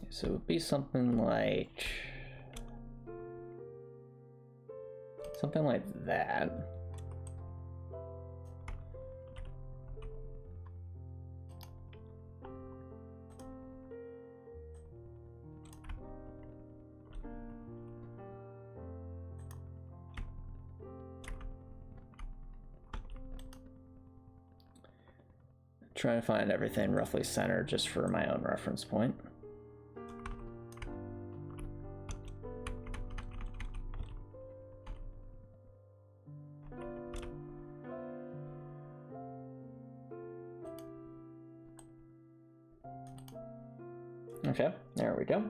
So it would be something like that. Trying to find everything roughly centered just for my own reference point. Okay, there we go.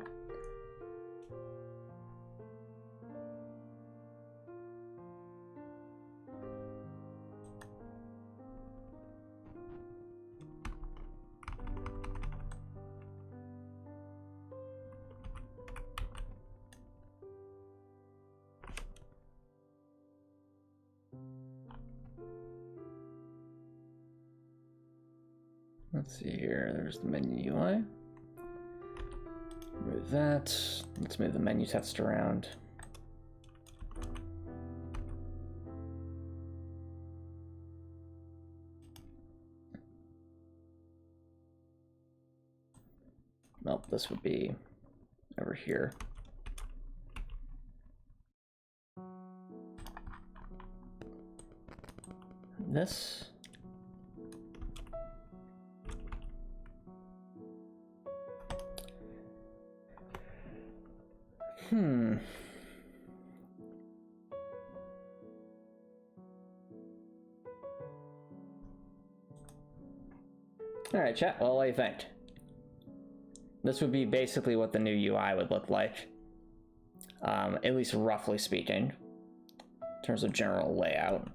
Let's see here, there's the menu UI. Move that. Let's move the menu text around. Well, this would be over here. This. All right, chat. Well, what do you think? This would be basically what the new UI would look like, at least roughly speaking, in terms of general layout.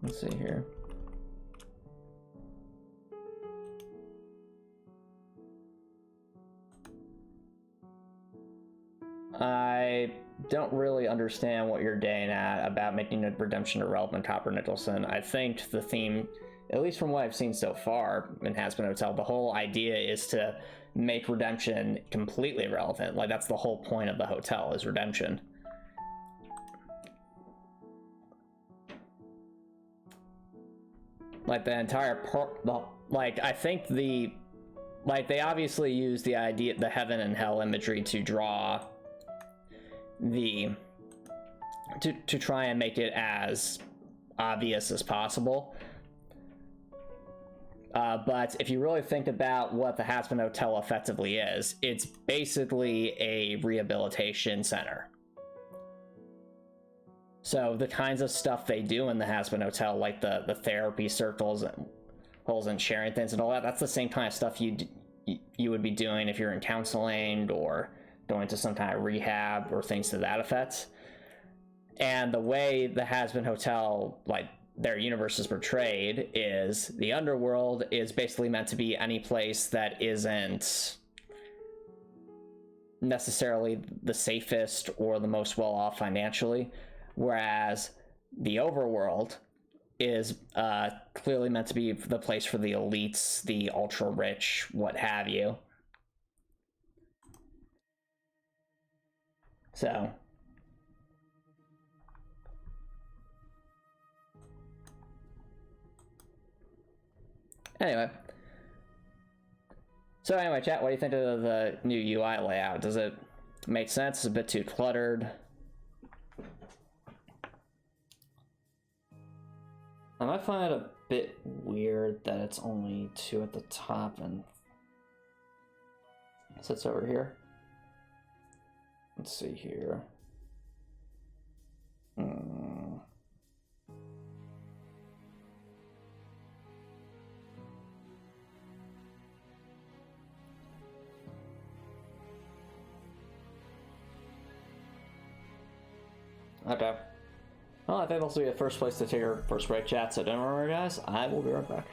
Let's see here. I don't really understand what you're getting at about making the redemption irrelevant, Copper Nicholson. I think the theme, at least from what I've seen so far in Hazbin Hotel, the whole idea is to make redemption completely irrelevant. Like, that's the whole point of the hotel, is redemption. Like, the entire like, I think the, like, they obviously use the idea, the heaven and hell imagery to draw the, to try and make it as obvious as possible. But if you really think about what the Hazbin Hotel effectively is, it's basically a rehabilitation center. So the kinds of stuff they do in the Hazbin Hotel, like the therapy circles and sharing things and all that, that's the same kind of stuff you would be doing if you're in counseling or going to some kind of rehab or things to that effect. And the way the Hazbin Hotel, like, their universe is portrayed is the underworld is basically meant to be any place that isn't necessarily the safest or the most well off financially, whereas the overworld is clearly meant to be the place for the elites, the ultra rich, what have you. So anyway, chat, what do you think of the new UI layout? Does it make sense? It's a bit too cluttered. I might find it a bit weird that it's only 2 at the top and it sits over here. Let's see here. Okay. Well, I think this will be the first place to take our first break, chat, so don't worry, guys. I will be right back.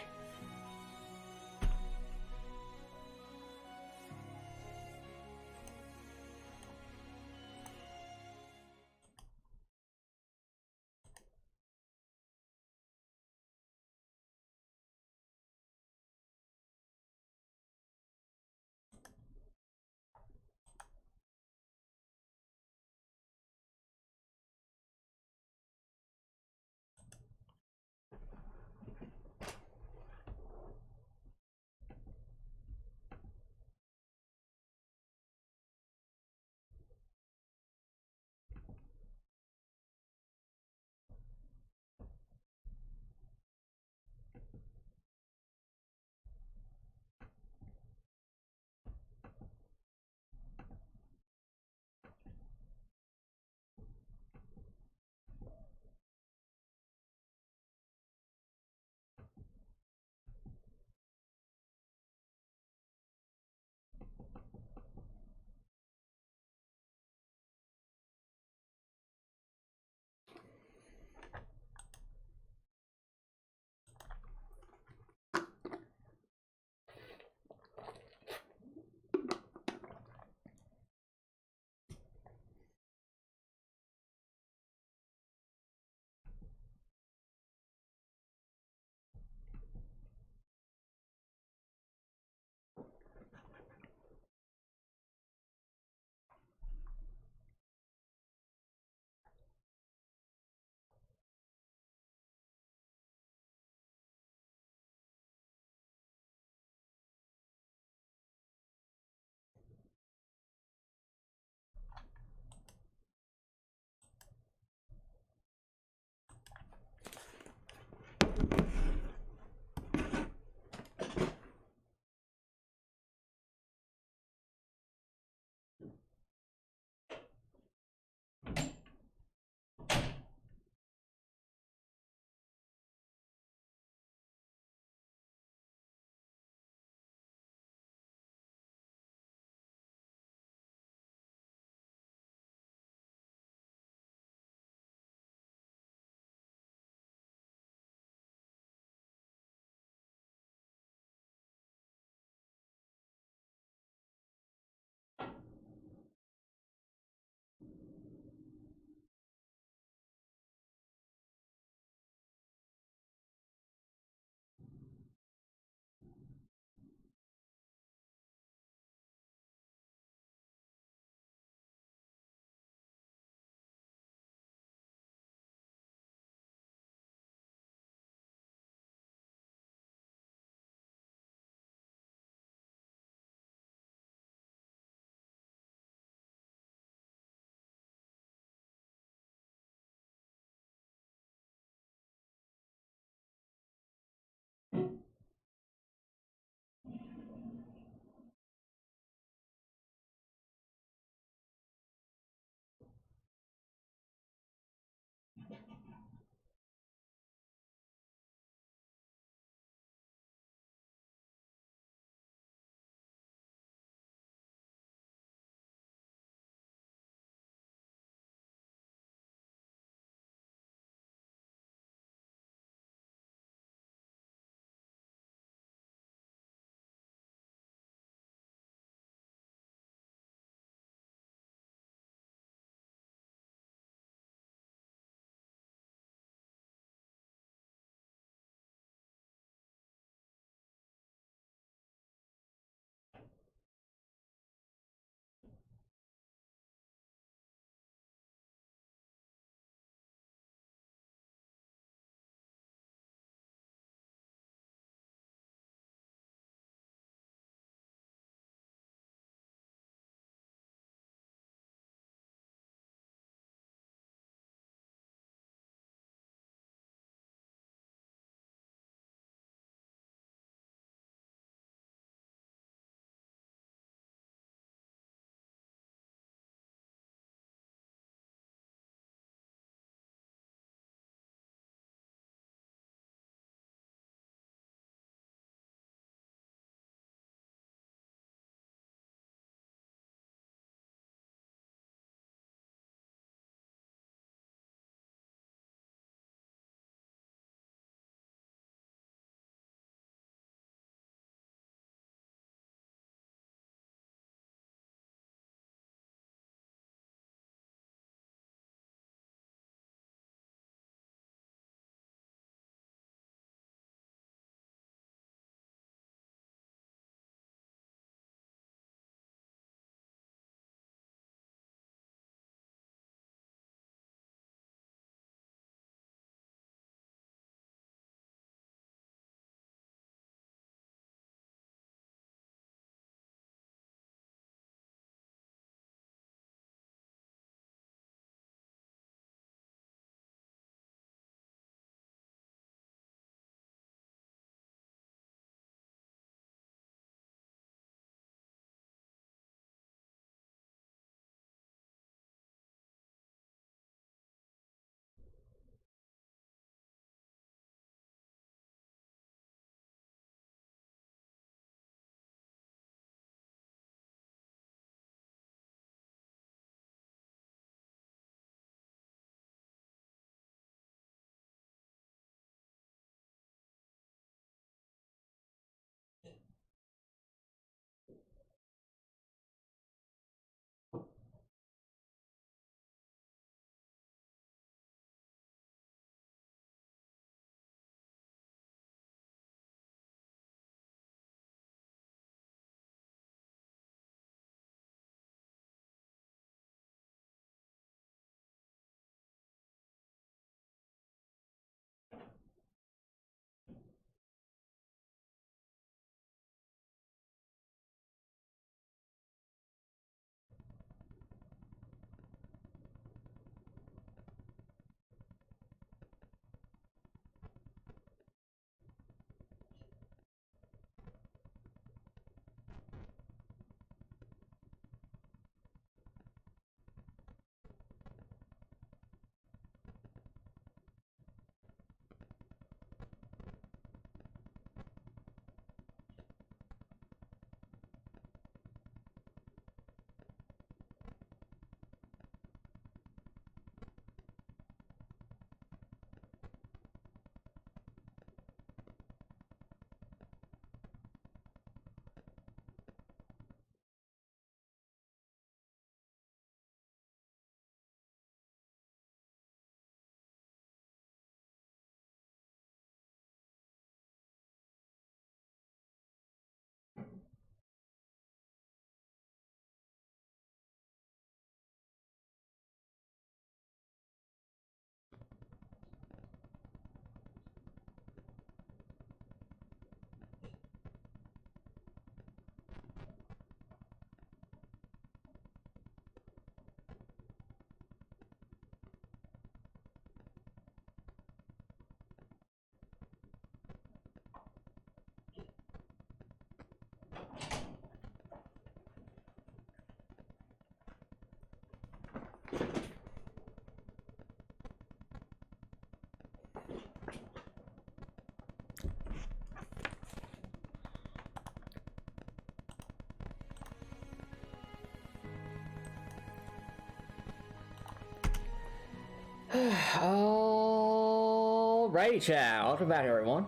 Alrighty, chat. Welcome back, everyone.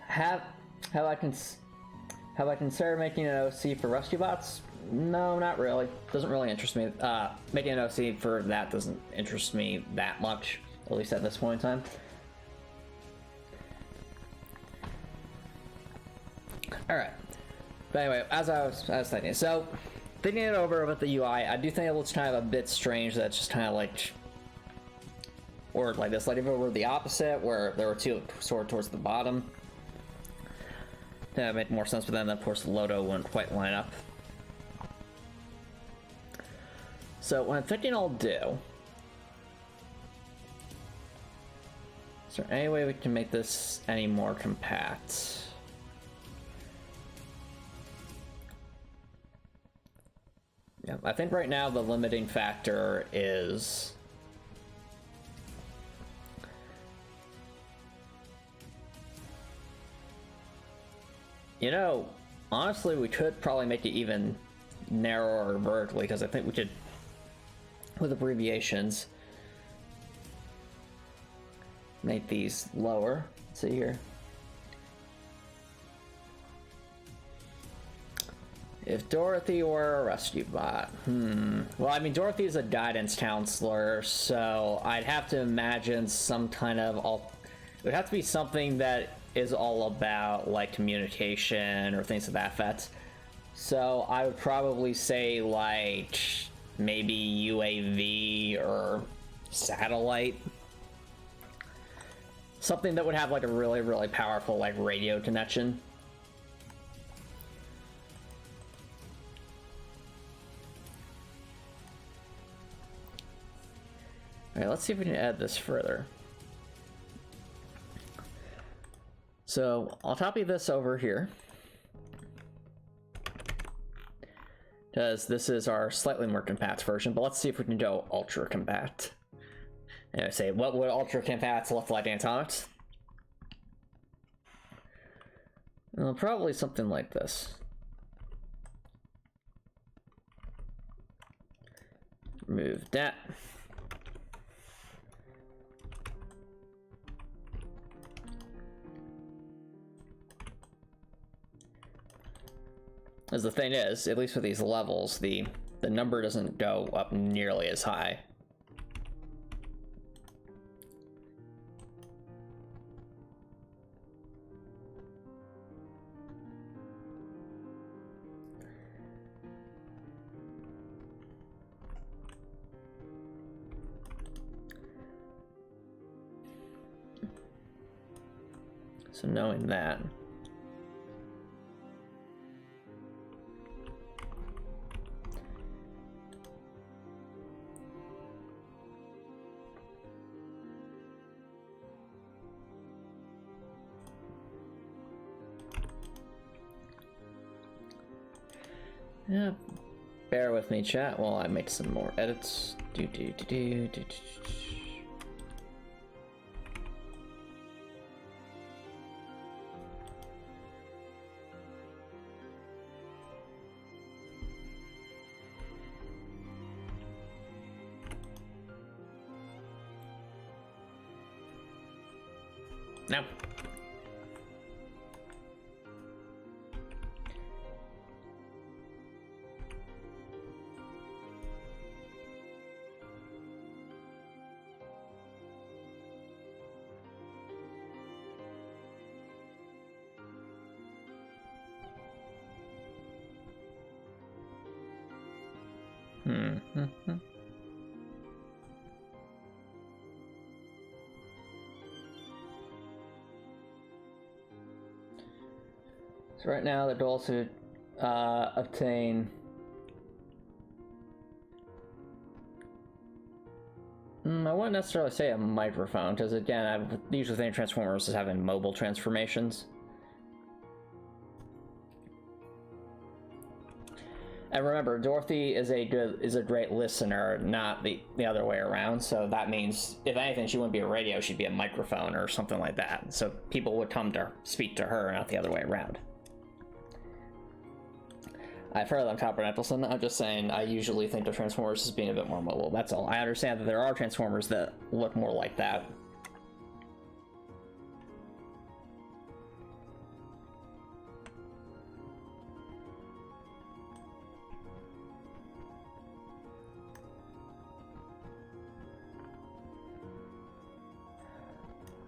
Have I considered making an OC for rescue bots? No, not really. Doesn't really interest me. Making an OC for that doesn't interest me that much, at least at this point in time. Alright. But anyway, as I was thinking, so thinking it over with the UI, I do think it looks kind of a bit strange that it's just kind of like, or like this, like if it were the opposite, where there were two sort of towards the bottom, that would make more sense, but then of course the logo wouldn't quite line up. So what I'm thinking I'll do, is there any way we can make this any more compact? Yeah, I think right now the limiting factor is honestly, we could probably make it even narrower vertically, because I think we could, with abbreviations, make these lower. Let's see here. If Dorothy were a rescue bot, well, I mean, Dorothy is a guidance counselor, so I'd have to imagine some kind of it would have to be something that is all about like communication or things of that effect. So I would probably say like maybe UAV or satellite, something that would have like a really, really powerful like radio connection. All right, let's see if we can add this further. So I'll copy this over here, because this is our slightly more compact version, but let's see if we can go ultra compact. And I say, what would ultra compact look like, Antomicx? Well, probably something like this. Remove that. As the thing is, at least with these levels, the number doesn't go up nearly as high. So knowing that, yeah, bear with me, chat, while I make some more edits. No. So right now the goal is to obtain I wouldn't necessarily say a microphone, because again, I usually think Transformers as having mobile transformations. And remember, Dorothy is a great listener, not the other way around. So that means, if anything, she wouldn't be a radio; she'd be a microphone or something like that. So people would come to speak to her, not the other way around. I've heard of them, Copper Nettleson. I'm just saying, I usually think of Transformers as being a bit more mobile. That's all. I understand that there are Transformers that look more like that.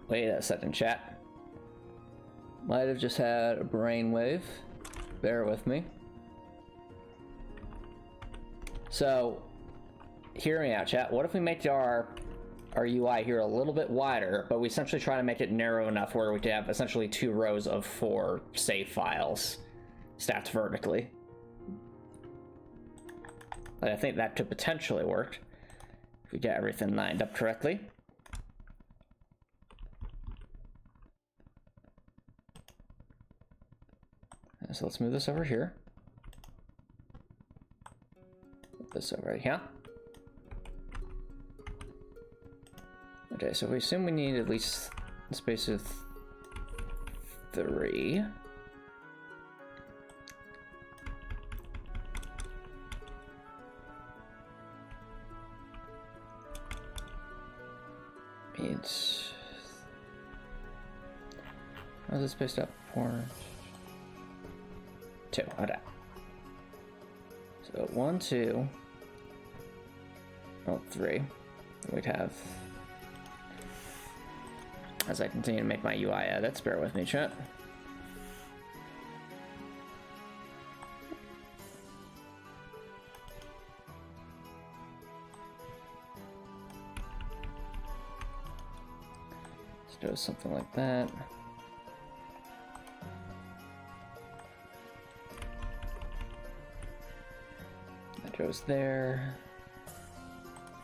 Wait a second, chat. Might have just had a brainwave. Bear with me. So, hear me out, chat. What if we make our UI here a little bit wider, but we essentially try to make it narrow enough where we could have essentially 2 rows of 4 save files stacked vertically? But I think that could potentially work if we get everything lined up correctly. So let's move this over here. Put this over here. Okay, so we assume we need at least a space of 3. It's... how's it spaced up? 4... 2. Okay. So 1, 2, well, 3. We'd have, as I continue to make my UI edits, bear with me, chat. Let's do something like that. Goes there,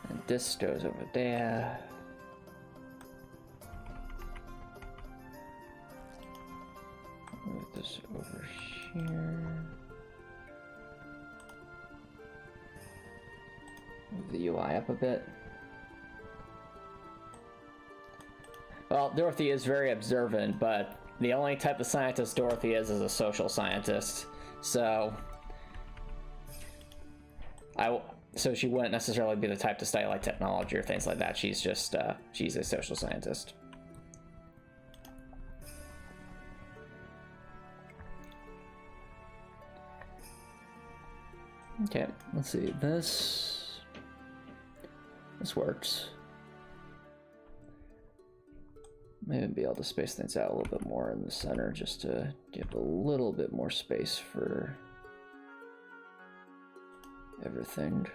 and this goes over there. Move this over here. Move the UI up a bit. Well, Dorothy is very observant, but the only type of scientist Dorothy is a social scientist, so so she wouldn't necessarily be the type to study like technology or things like that. She's just she's a social scientist. Okay, let's see. This works. Maybe be able to space things out a little bit more in the center just to give a little bit more space for everything.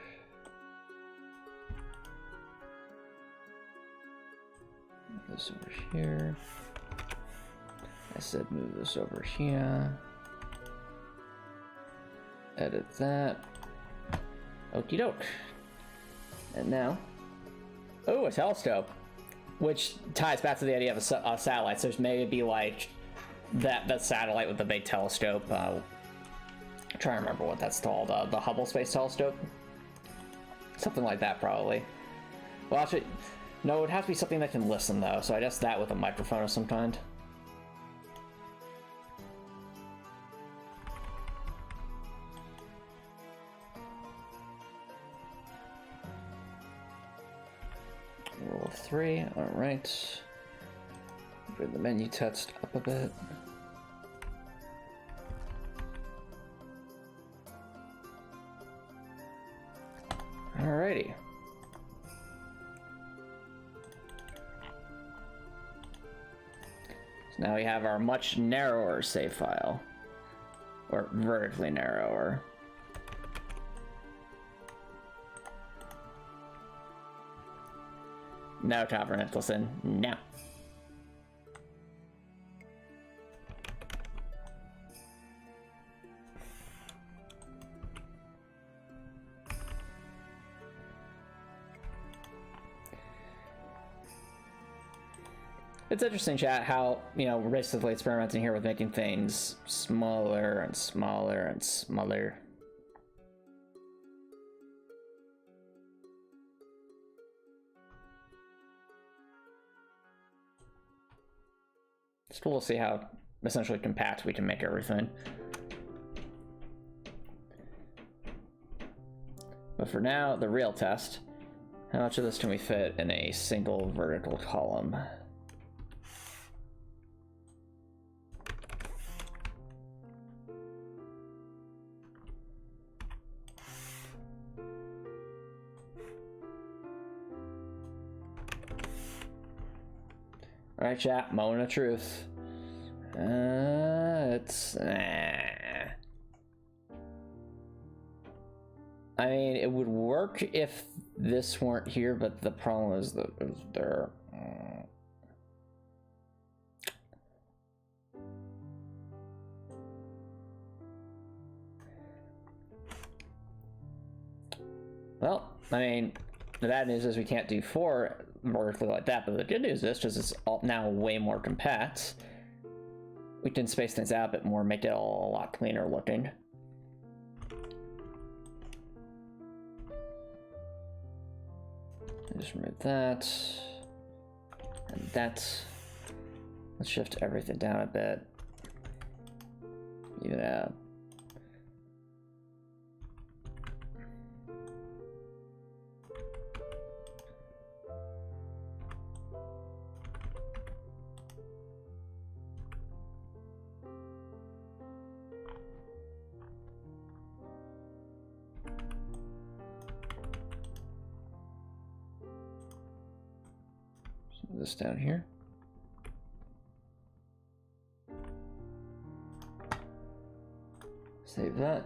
Move this over here. I said move this over here. Edit that. Okie doke. And now, oh, a telescope, which ties back to the idea of a satellite. So maybe like that satellite with the big telescope. I'm trying to remember what that's called. The Hubble Space Telescope? Something like that, probably. Well, actually, no, it would have to be something that can listen, though, so I guess that with a microphone of some kind. Rule of 3, alright. Bring the menu text up a bit. Alrighty. So now we have our much narrower save file. Or vertically narrower. No, Copper Nicholson, no. It's interesting, chat, how, you know, we're basically experimenting here with making things smaller and smaller and smaller. It's cool to see how essentially compact we can make everything. But for now, the real test. How much of this can we fit in a single vertical column? All right, chat, moment of truth. It's... I mean, it would work if this weren't here, but the problem is that there... Well, I mean, the bad news is we can't do 4 vertically like that, but the good news is, because it's all now way more compact, we can space things out a bit more, make it all a lot cleaner looking. Just remove that, and that. Let's shift everything down a bit. Even out. This down here. Save that.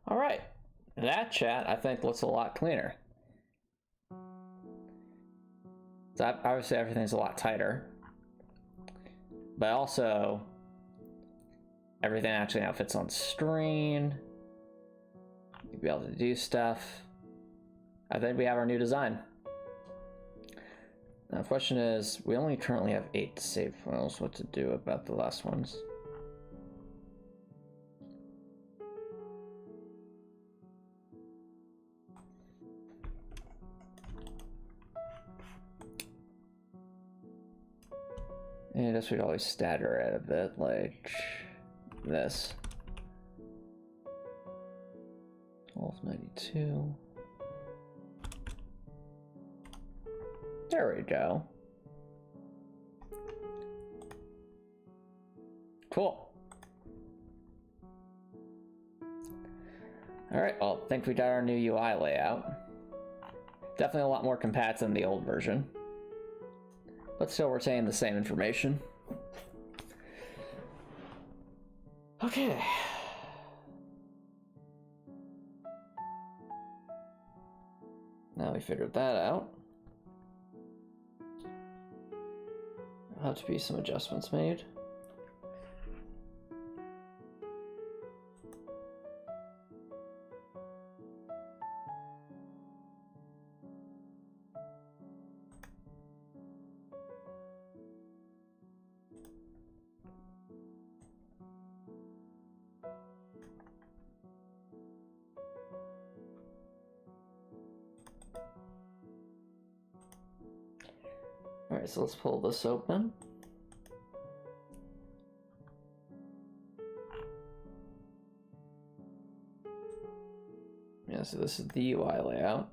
All right, that chat I think looks a lot cleaner. So obviously everything's a lot tighter, but also everything actually now fits on screen. You'll be able to do stuff. I think we have our new design. Now the question is, we only currently have 8 save files. What to do about the last ones? And I guess we'd always stagger it a bit, like this. 1292. There we go. Cool. All right, well, I think we got our new UI layout. Definitely a lot more compact than the old version, but still retaining the same information. Okay. Now we figured that out. There'll have to be some adjustments made. All right, so let's pull this open. Yeah, so this is the UI layout.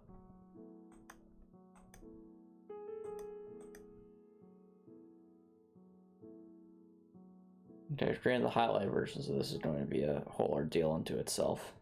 Okay, creating the highlight version, so this is going to be a whole ordeal unto itself.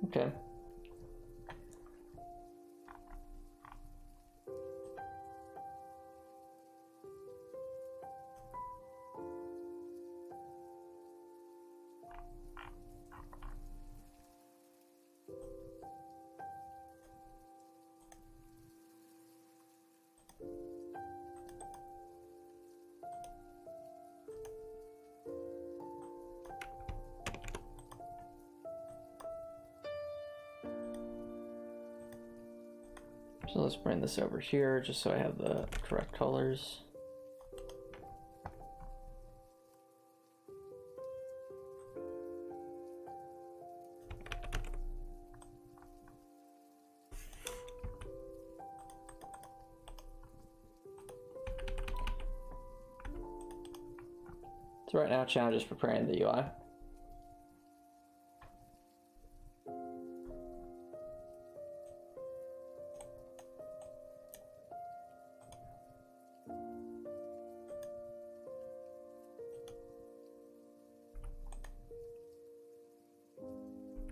Okay. So let's bring this over here just so I have the correct colors. So right now, Challenge is preparing the UI.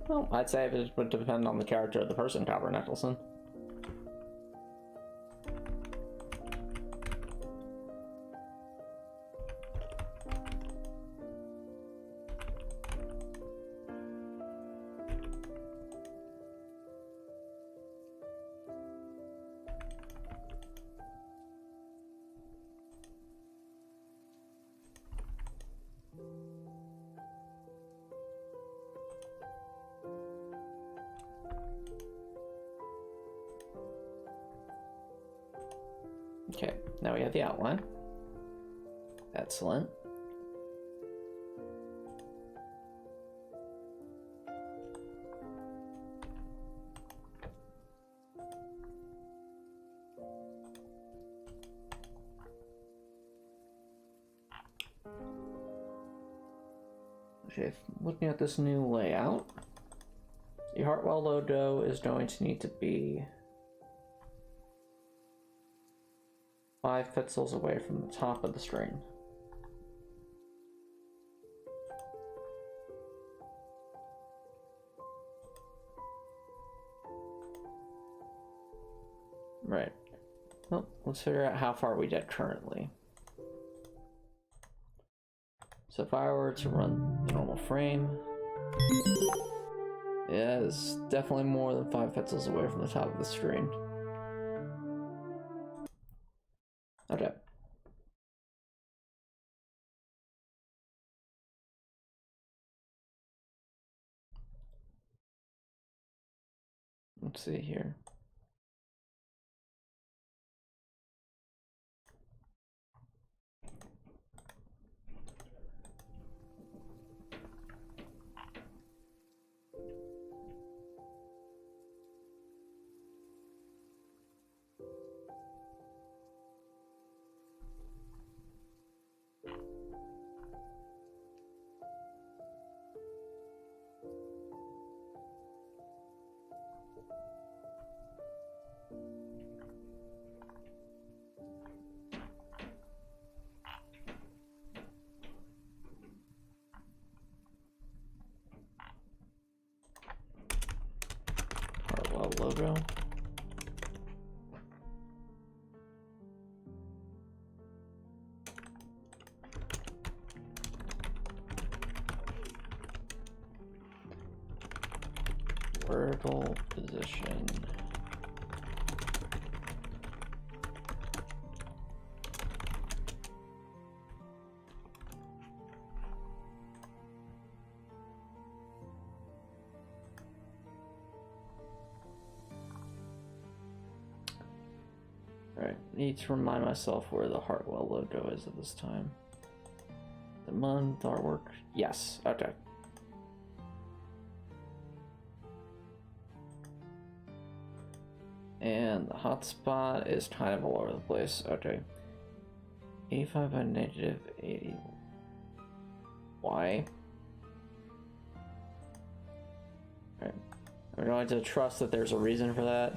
Well, I'd say it would depend on the character of the person, Copper Nicholson. Okay, now we have the outline. Excellent. Okay, looking at this new layout, the Heartwell logo is going to need to be 5 pixels away from the top of the screen. Right. Well, let's figure out how far we get currently. So if I were to run the normal frame, yeah, it's definitely more than 5 pixels away from the top of the screen. Okay. Let's see here. Heartwell logo. Vertical position. Alright, need to remind myself where the Heartwell logo is at this time. The month, artwork. Yes, okay. And the hotspot is kind of all over the place. Okay. 85 by negative 80. Why? Alright. We're going to trust that there's a reason for that.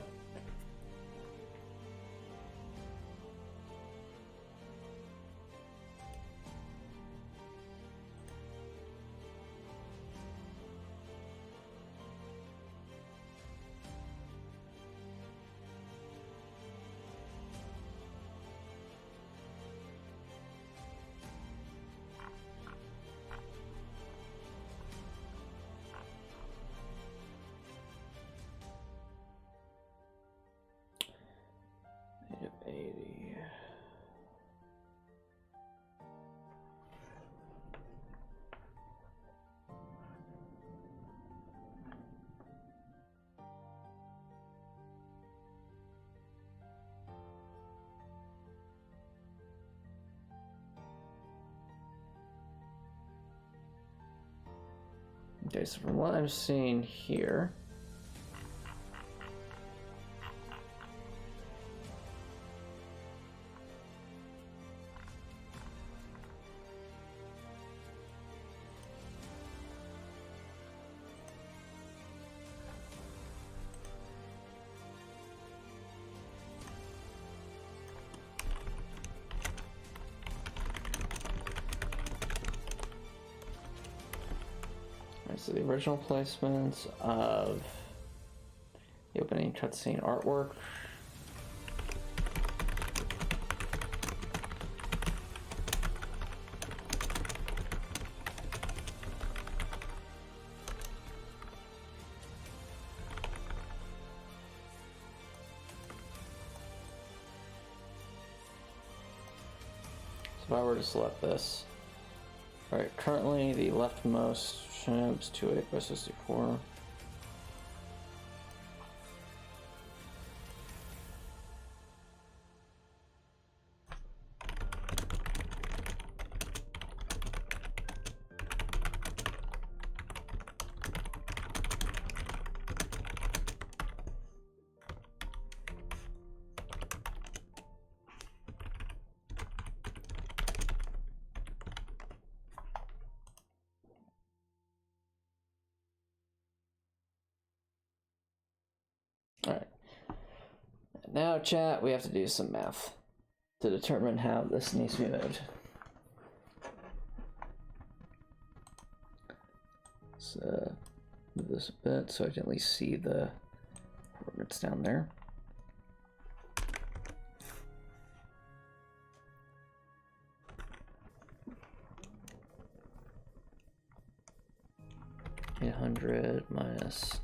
Negative 80. Okay, so from what I'm seeing here, so the original placements of the opening cutscene artwork. So if I were to select this, all right, currently the leftmost champs 28 by 64. Alright. Now, chat, we have to do some math to determine how this needs to be moved. Let's move this a bit so I can at least see the coordinates down there. $800 minus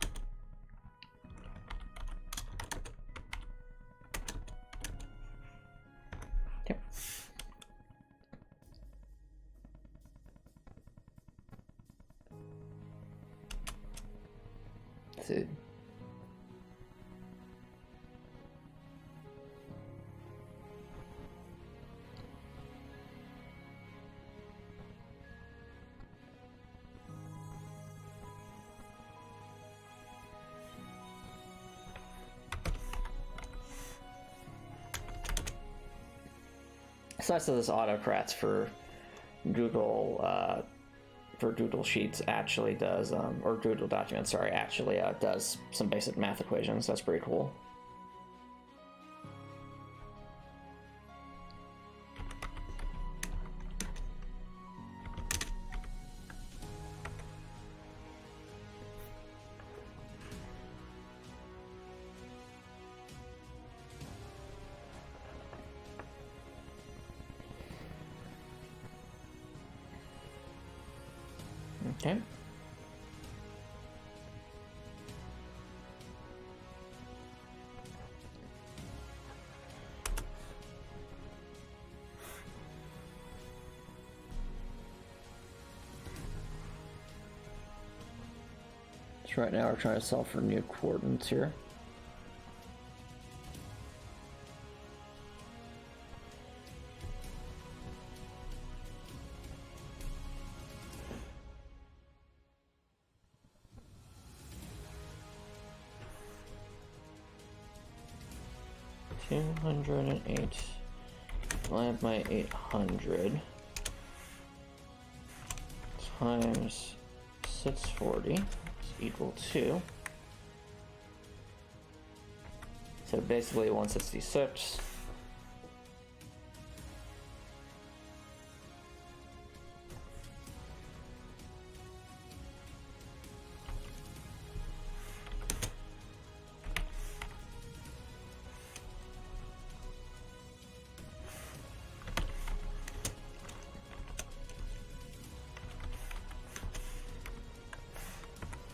dude. So that's this autocrats for Google Sheets actually does, or Google Documents, sorry, actually does some basic math equations. That's pretty cool. Okay. So right now we're trying to solve for new coordinates here. 208 divided by 800 times 640 is equal to, so basically 166.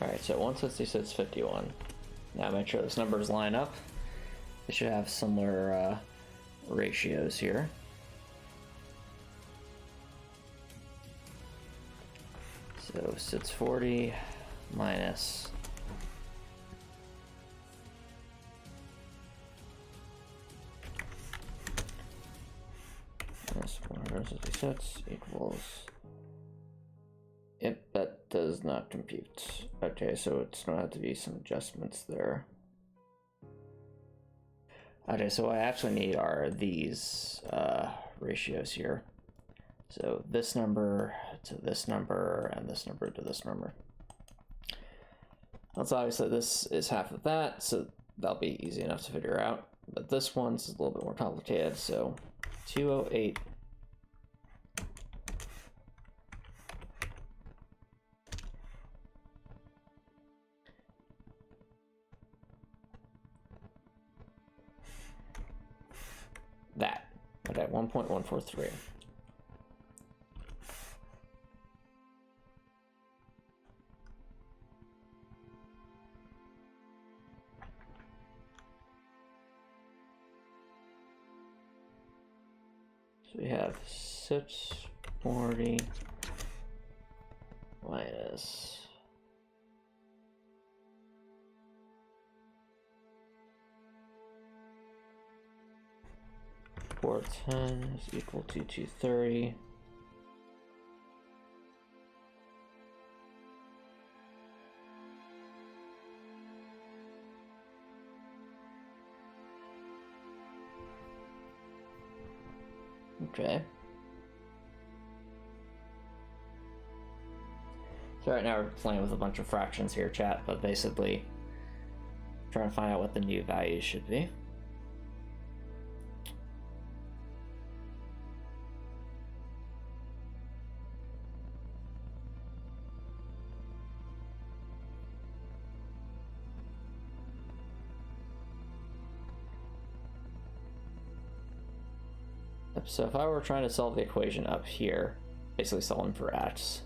Alright, so 166.51. Now make sure those numbers line up. They should have similar ratios here. So 640 minus 166 equals. Yep, that does not compute. Okay, so it's gonna have to be some adjustments there. Okay, so what I actually need are these ratios here. So this number to this number, and this number to this number. That's obviously this is half of that, so that'll be easy enough to figure out. But this one's a little bit more complicated, so 208 that. Okay, 1.143. So we have 640 minus 410 is equal to 230. Okay. So right now we're playing with a bunch of fractions here, chat, but basically trying to find out what the new values should be. So if I were trying to solve the equation up here, basically solving for x,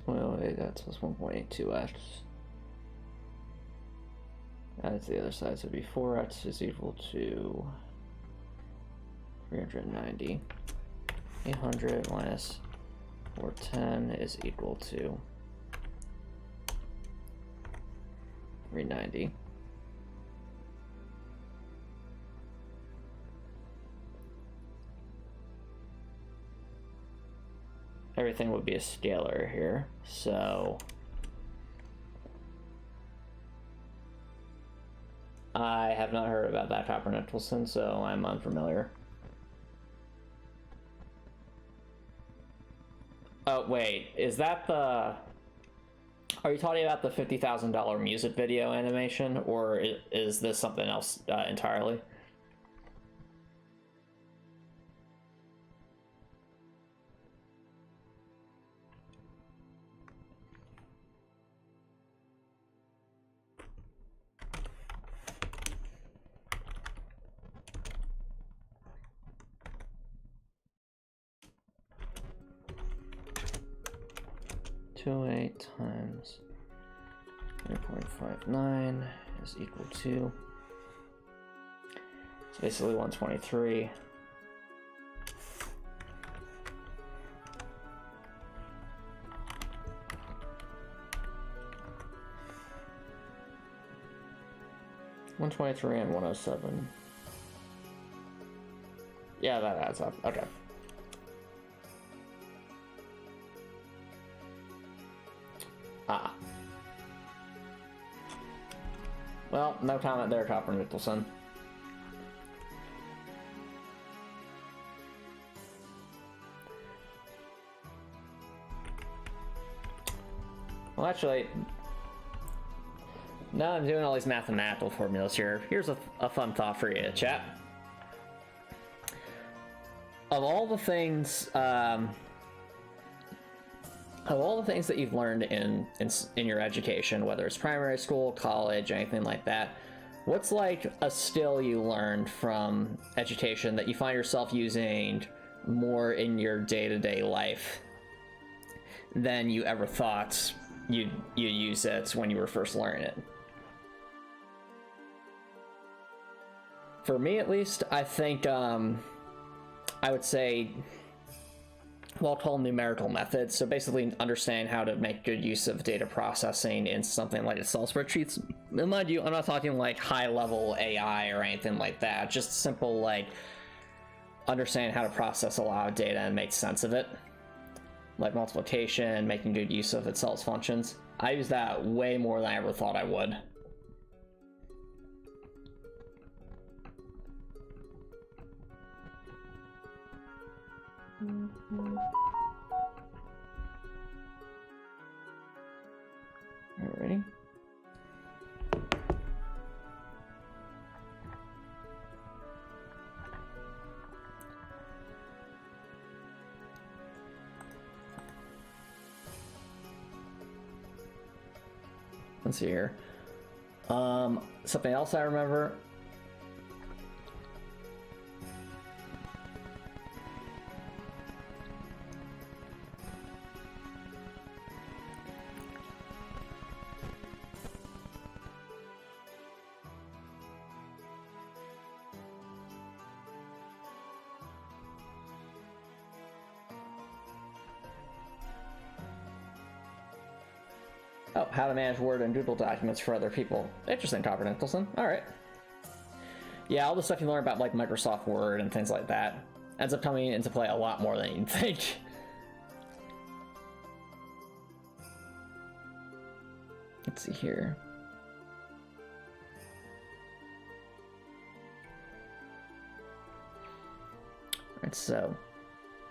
well, that's 1.82x. Add to the other side, so it'd be 4x is equal to 390. 800 minus 410 is equal to 390. Everything would be a scalar here, so I have not heard about that Copper-Nicholson, so I'm unfamiliar. Oh, wait, is that the... Are you talking about the $50,000 music video animation, or is this something else entirely? Times 3.59 is equal to, it's basically 123. And 107. Yeah, that adds up. Okay. Ah. Well, no comment there, Copper Nicholson. Well, actually, now I'm doing all these mathematical formulas here. Here's a fun thought for you, chat. Of all the things, that you've learned in your education, whether it's primary school, college, anything like that, what's like a skill you learned from education that you find yourself using more in your day-to-day life than you ever thought you'd use it when you were first learning it? For me, at least, I think I would say what I'll call numerical methods. So basically understand how to make good use of data processing in something like Excel spreadsheets. And mind you, I'm not talking like high level AI or anything like that, just simple like understand how to process a lot of data and make sense of it. Like multiplication, making good use of Excel's functions. I use that way more than I ever thought I would. Alrighty. Let's see here. Something else I remember. Oh, how to manage Word and Google documents for other people. Interesting, Copper Nicholson. All right. Yeah, all the stuff you learn about like Microsoft Word and things like that ends up coming into play a lot more than you'd think. Let's see here. All right, so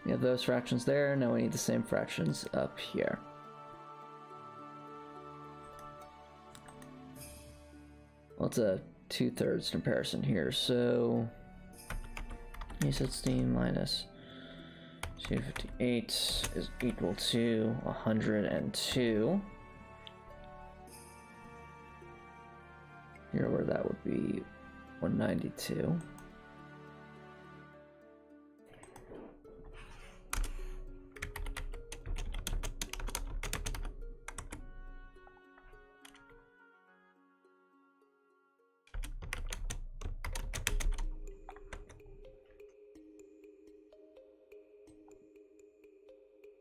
we have those fractions there. Now we need the same fractions up here. Well, it's a 2/3 comparison here, so E16 minus 258 is equal to 102. Here, where that would be 192.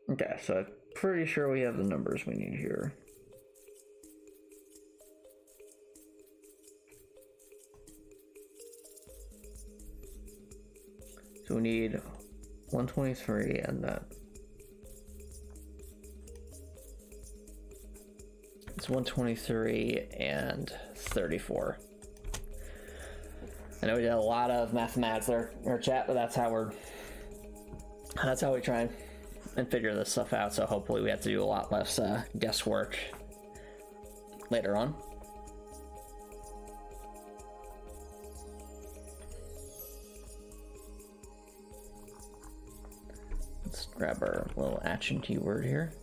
Okay, so I'm pretty sure we have the numbers we need here. So we need 123 and that. It's 123 and 34. I know we did a lot of mathematics there in our chat, but that's how we try and figure this stuff out, so hopefully we have to do a lot less guesswork later on. Let's grab our little action keyword here.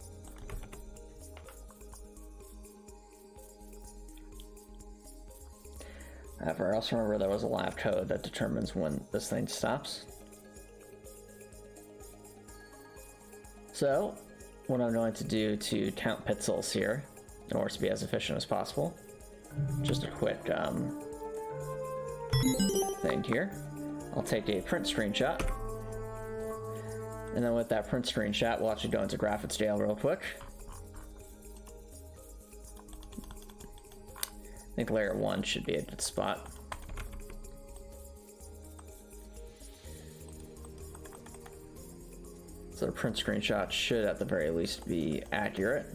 However, I also remember there was a lab code that determines when this thing stops. So, what I'm going to do to count pixels here, in order to be as efficient as possible, just a quick thing here. I'll take a print screenshot, and then with that print screenshot, we'll actually go into graphics jail real quick. I think layer 1 should be a good spot. So the print screenshot should at the very least be accurate.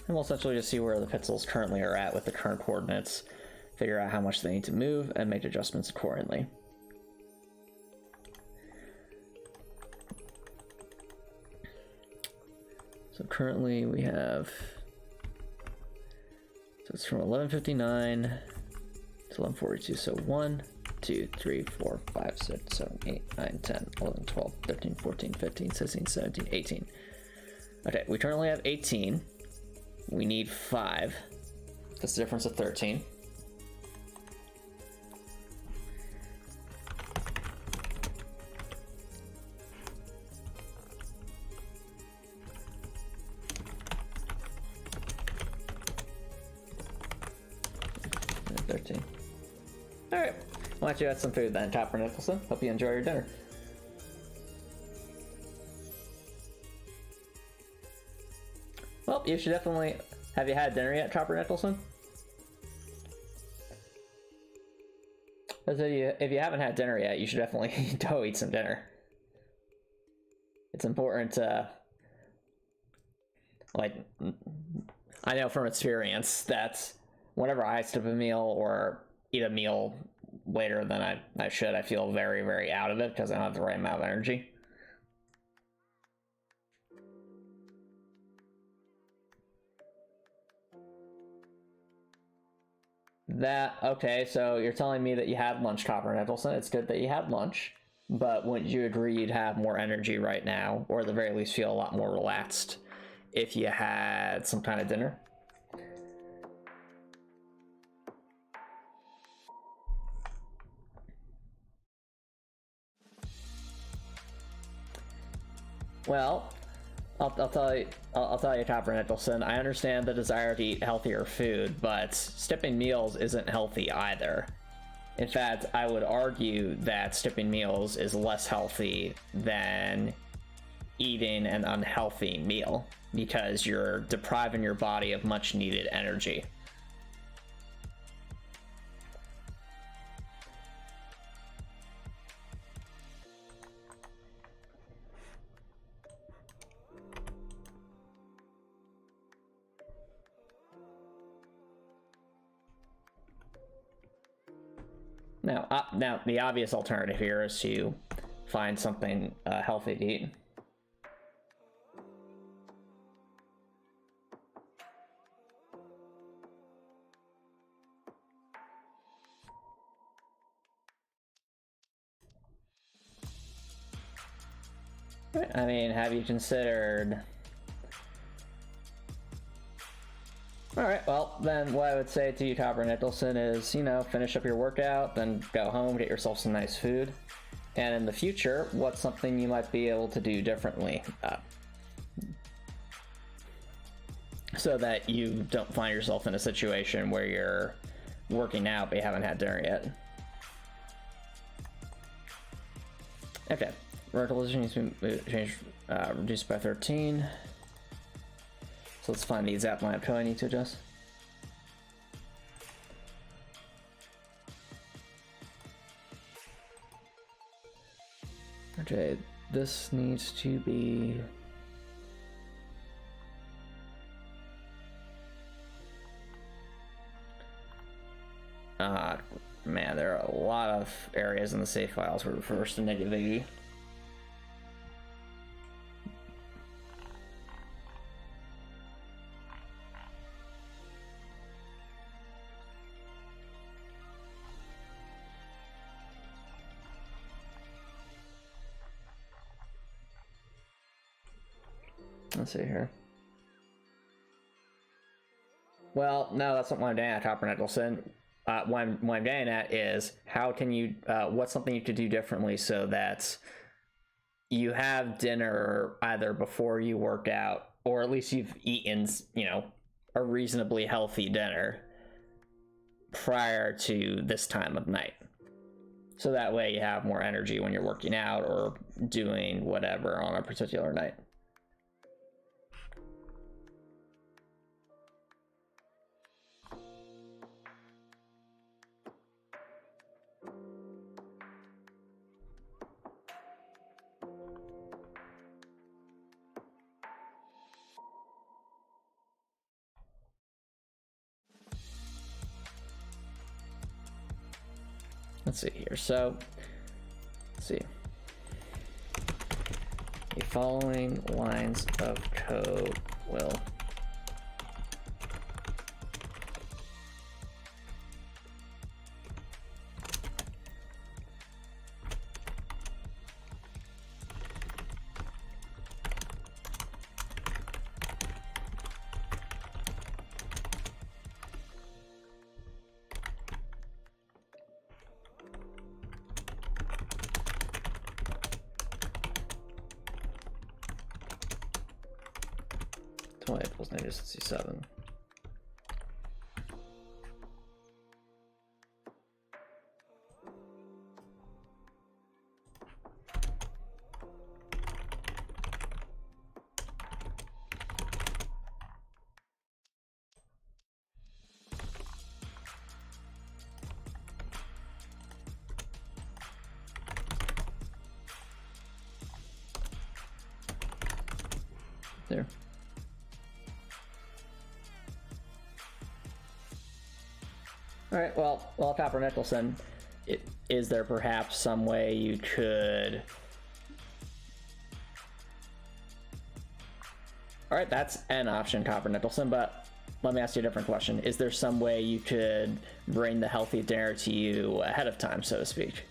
And we'll essentially just see where the pixels currently are at with the current coordinates, figure out how much they need to move, and make adjustments accordingly. So currently we have, so it's from 11:59 to 11:42, so 1, 2, 3, 4, 5, 6, 7, 8, 9, 10, 11, 12, 13, 14, 15, 16, 17, 18. Okay, we currently have 18. We need 5. That's the difference of 13. Alright, I'll let you have some food then, Chopper Nicholson. Hope you enjoy your dinner. Well, you should definitely... Have you had dinner yet, Chopper Nicholson? If you haven't had dinner yet, you should definitely go eat some dinner. It's important to... Like, I know from experience that whenever I skip a meal or eat a meal later than I should, I feel very, very out of it because I don't have the right amount of energy. Okay, so you're telling me that you had lunch, Copper Nicholson. It's good that you had lunch, but wouldn't you agree you'd have more energy right now, or at the very least feel a lot more relaxed if you had some kind of dinner? Well, I'll tell you, Copper Nicholson, I understand the desire to eat healthier food, but skipping meals isn't healthy either. In fact, I would argue that skipping meals is less healthy than eating an unhealthy meal, because you're depriving your body of much needed energy. Now, the obvious alternative here is to find something healthy to eat. I mean, have you considered... Alright, well, then what I would say to you, Copper Nicholson, is, you know, finish up your workout, then go home, get yourself some nice food. And in the future, what's something you might be able to do differently? So that you don't find yourself in a situation where you're working out but you haven't had dinner yet. Okay, vertical position needs to be changed, reduced by 13. So let's find the exact line of code I need to adjust. Okay, this needs to be... man, there are a lot of areas in the save files where it refers to -80. Let's see here. Well, no, that's not what I'm getting at, Copper Nicholson. What I'm getting at is, how can you, what's something you could do differently so that you have dinner either before you work out, or at least you've eaten, you know, a reasonably healthy dinner prior to this time of night. So that way you have more energy when you're working out or doing whatever on a particular night. let's see here. So, let's see. The following lines of code will equals -67. There. All right, well, Copper Nicholson, is there perhaps some way you could... All right, that's an option, Copper Nicholson, but let me ask you a different question. Is there some way you could bring the healthy dinner to you ahead of time, so to speak?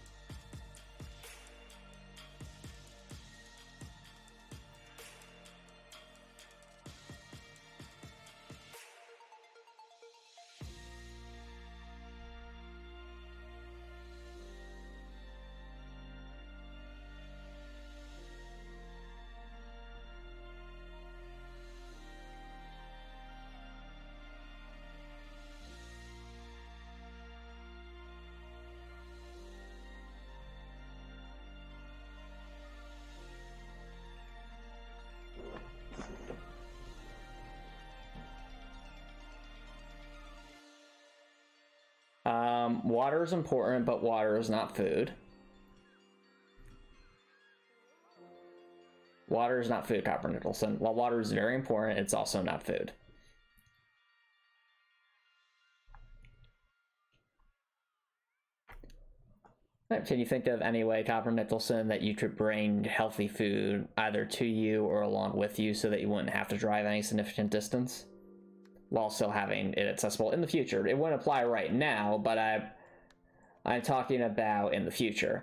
Water is important, but water is not food. Water is not food, Copper Nicholson. While water is very important, it's also not food. Can you think of any way, Copper Nicholson, that you could bring healthy food either to you or along with you so that you wouldn't have to drive any significant distance while still having it accessible in the future? It wouldn't apply right now, but I'm talking about in the future.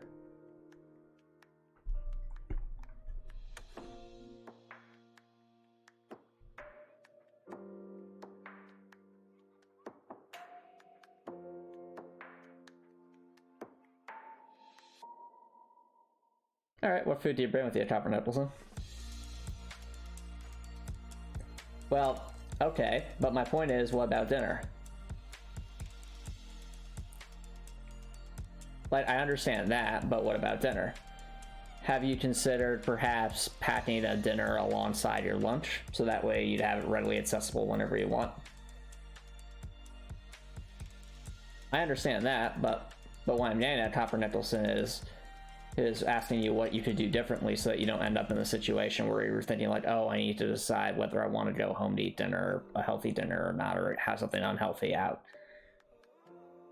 All right, what food do you bring with you, Copper Nicholson? Well, okay, but my point is, what about dinner? Like, I understand that, but what about dinner? Have you considered perhaps packing a dinner alongside your lunch, so that way you'd have it readily accessible whenever you want? I understand that, but what I'm getting at, Copper Nicholson, is asking you what you could do differently so that you don't end up in the situation where you're thinking like, oh, I need to decide whether I want to go home to eat dinner, a healthy dinner or not, or have something unhealthy out.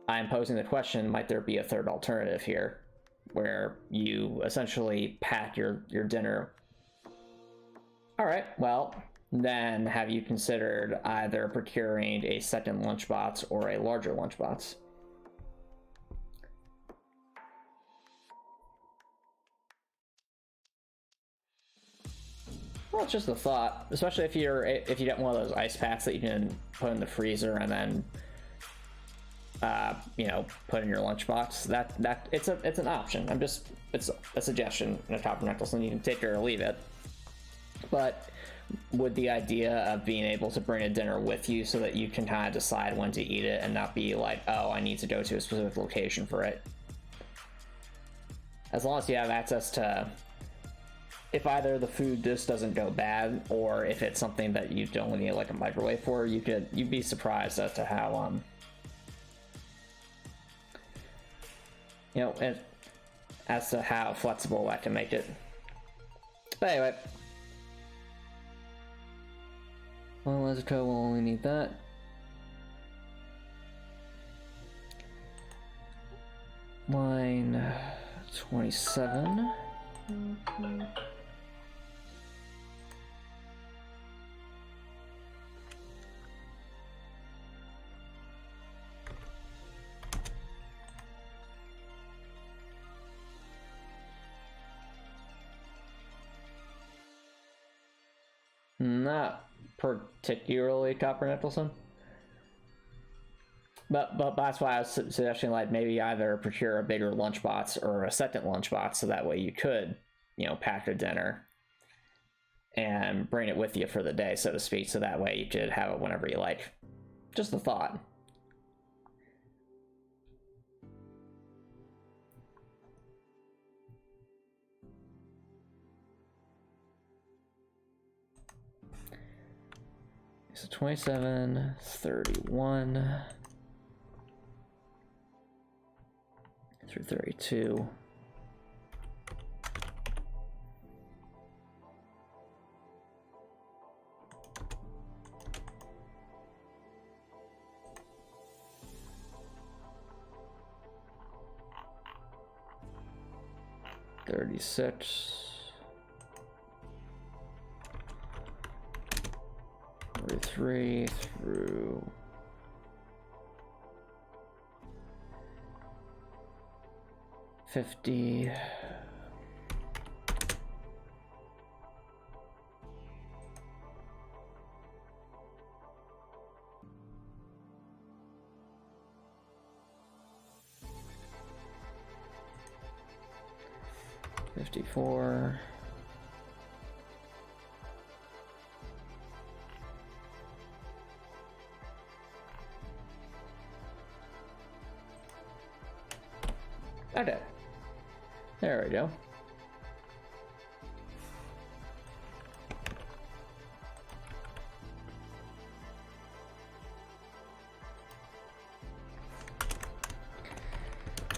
I'm posing the question, might there be a third alternative here where you essentially pack your dinner? All right, well, then have you considered either procuring a second lunchbox or a larger lunchbox? Well, it's just a thought, especially if you get one of those ice packs that you can put in the freezer and then put in your lunchbox. That it's an option. It's a suggestion, Copper Nicholson. You can take it or leave it. But would the idea of being able to bring a dinner with you so that you can kind of decide when to eat it and not be like, oh, I need to go to a specific location for it, as long as you have access to, if either the food just doesn't go bad or if it's something that you don't need like a microwave for, you'd be surprised as to how as to how flexible that can make it. But anyway, well, as a code, we'll only need that. line 27. Not particularly Copper Nicholson. But that's why I was suggesting, like, maybe either procure a bigger lunchbox or a second lunchbox, so that way you could, you know, pack a dinner and bring it with you for the day, so to speak, so that way you could have it whenever you like. Just a thought. So 27, 31 through 32. $36. 43 through 50. $54. Okay. There we go.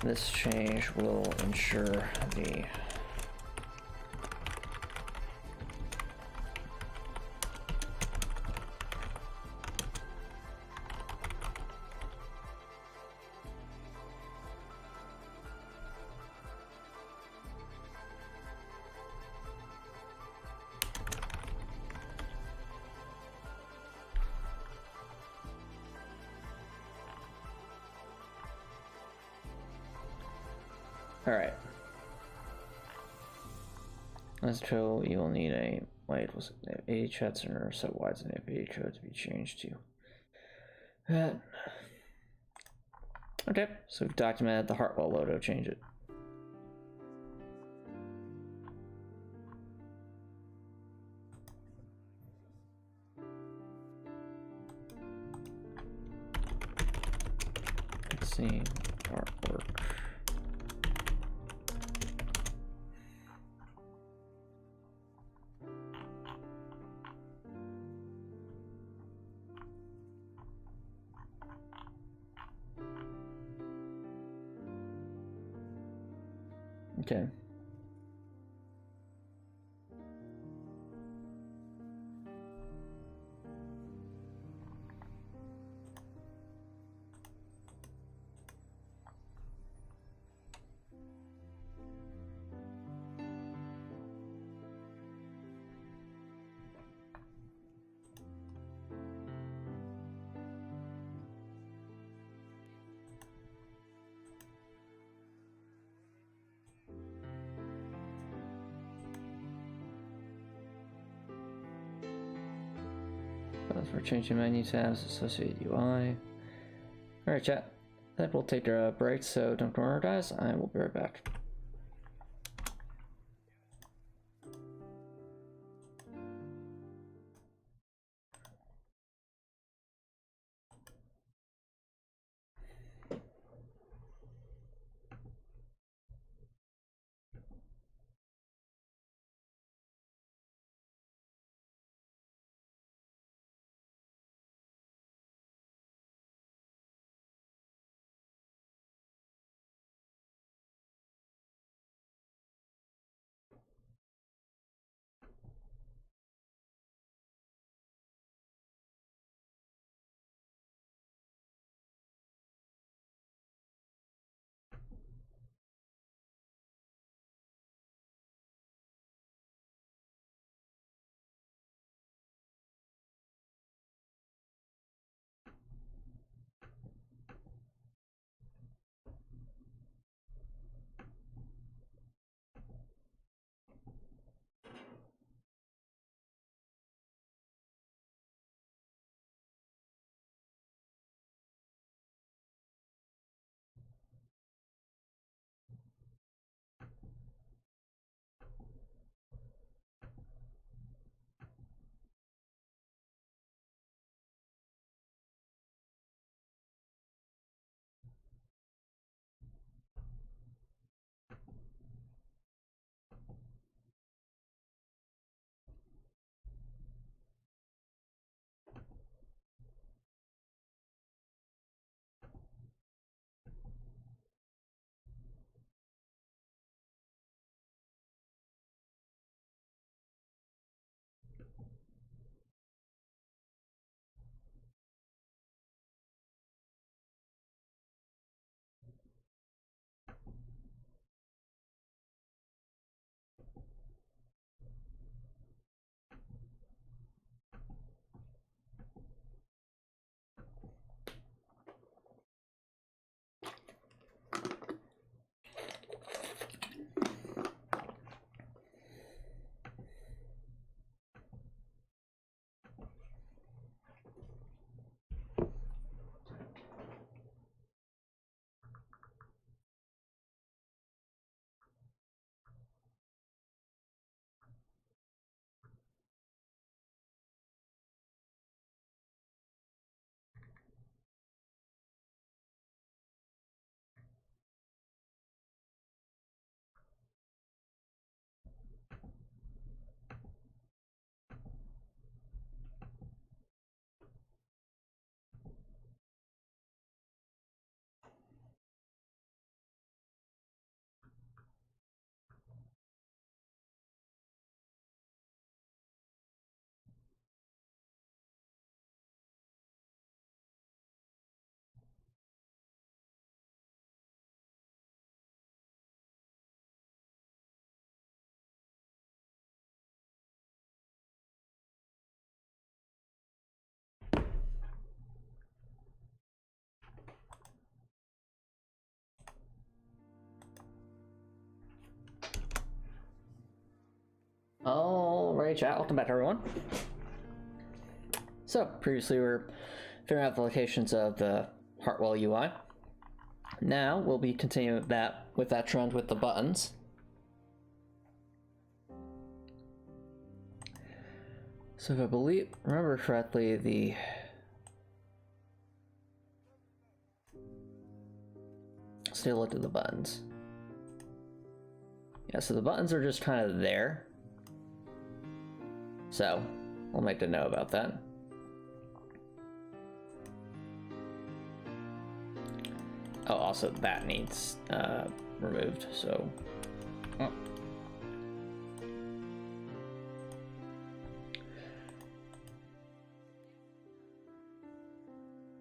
This change will ensure the Alright. Let's show you will need a was it 80 chats or so wide an APA code to be changed to. Okay, so we've documented the Heartwell logo, change it. Let's see, artwork. Okay. For changing menu tabs, associate UI. Alright, chat. That will take a break, so don't worry, guys. I will be right back. Alright, chat. Welcome back, everyone. So, previously we were figuring out the locations of the Heartwell UI. Now, we'll be continuing that with that trend with the buttons. So if I remember correctly, the still looked at the buttons. Yeah, so the buttons are just kind of there. So, we'll make a note about that. Oh, also that needs removed, so. Oh.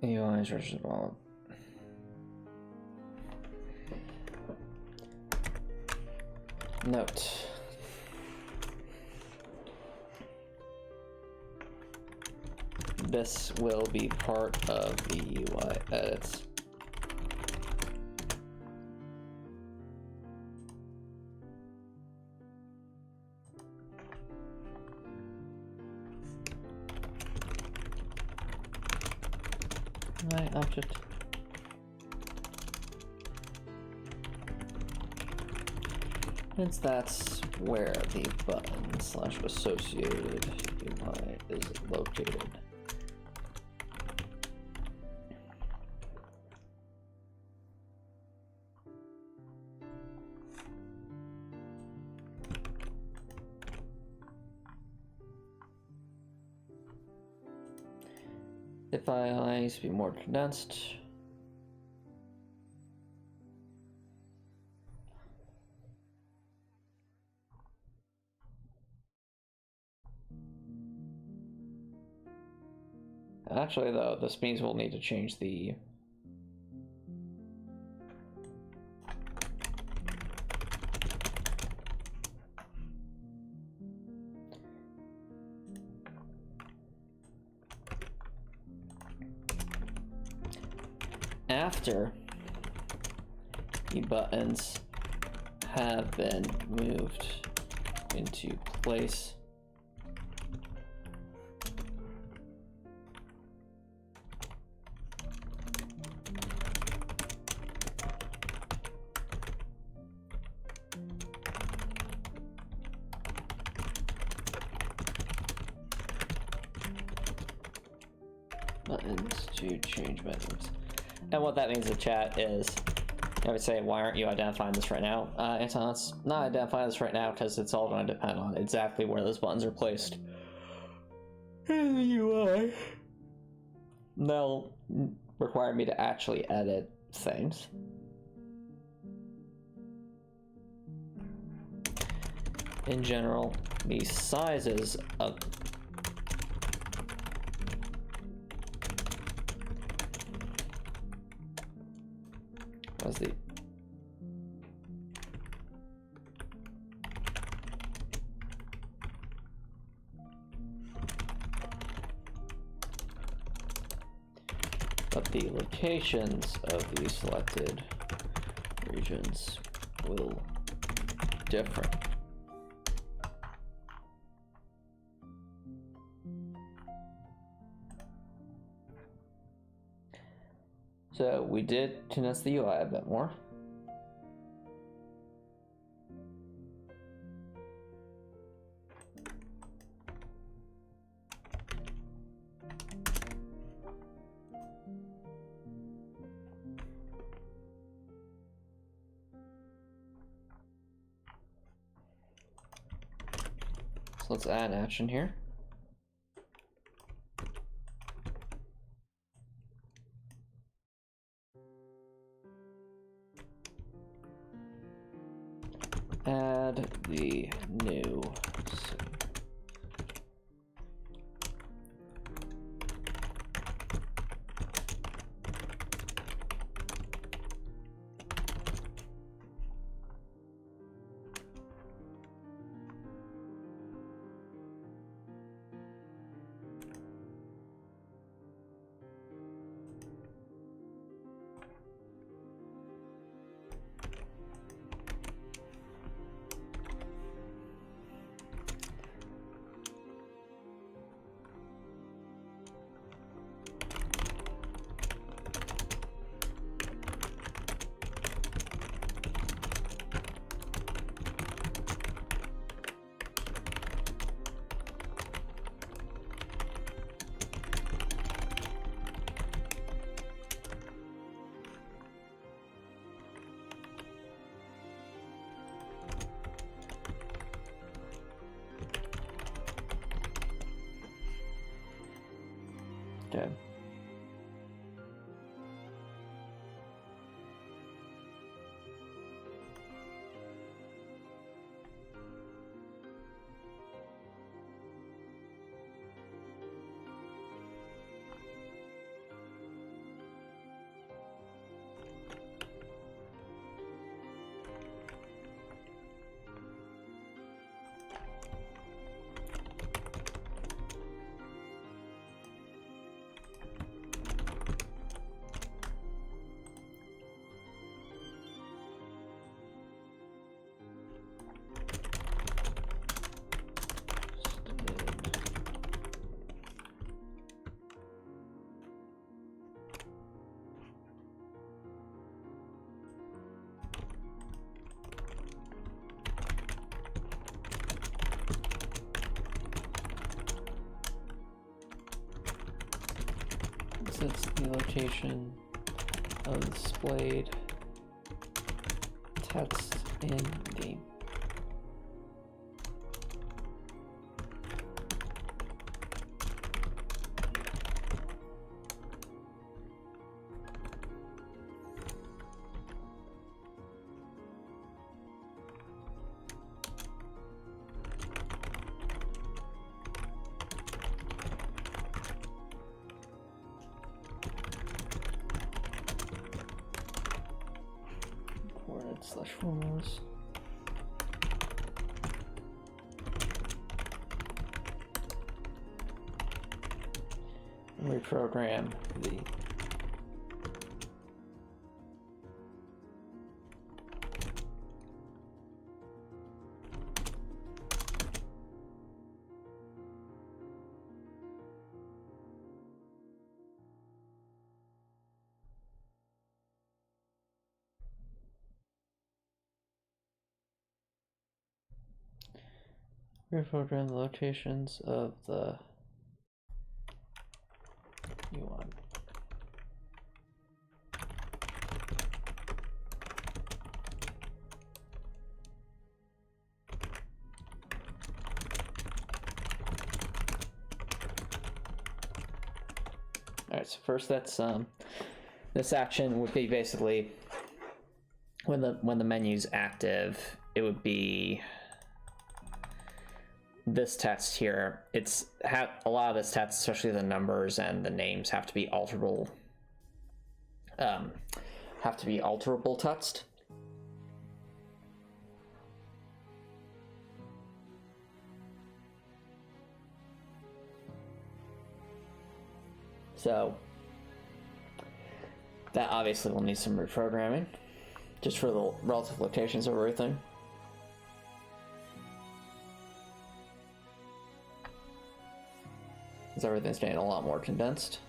UI's registered wallet. Note. This will be part of the UI edits. Right, object. Since that's where the button slash associated UI is located. If I needs to be more condensed. Actually, though, this means we'll need to change the after the buttons have been moved into place. Buttons to change menus. And what that means in chat is, I would say, why aren't you identifying this right now? Anton, it's not identifying this right now because it's all going to depend on exactly where those buttons are placed in the UI. They'll require me to actually edit things. In general, the sizes of was the but the locations of the selected regions will differ. So we did condense the UI a bit more. So let's add an action here. Add the new Okay. It's the location of the displayed text in game. /formulas. And reprogram the reprogram the locations of the U1. All right, so first that's this action would be basically when the menu's active, it would be this text here. It's a lot of this text, especially the numbers and the names, have to be alterable. Text. So that obviously will need some reprogramming, just for the relative locations of everything. Because everything's getting a lot more condensed.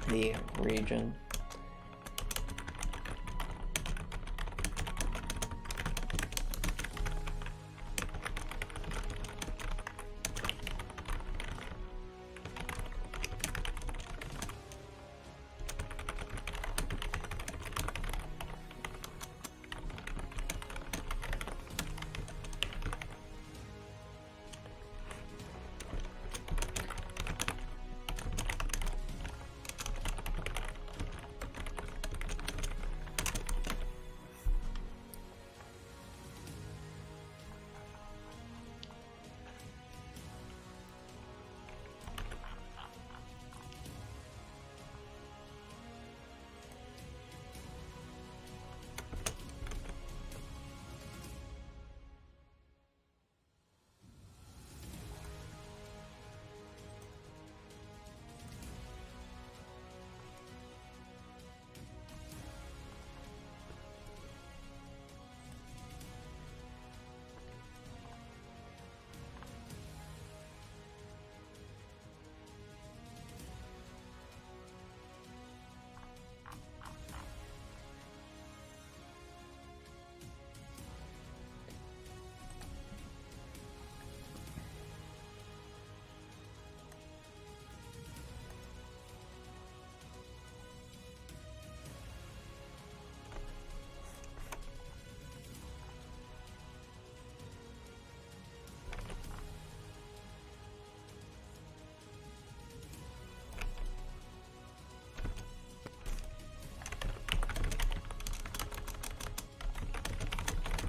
The region.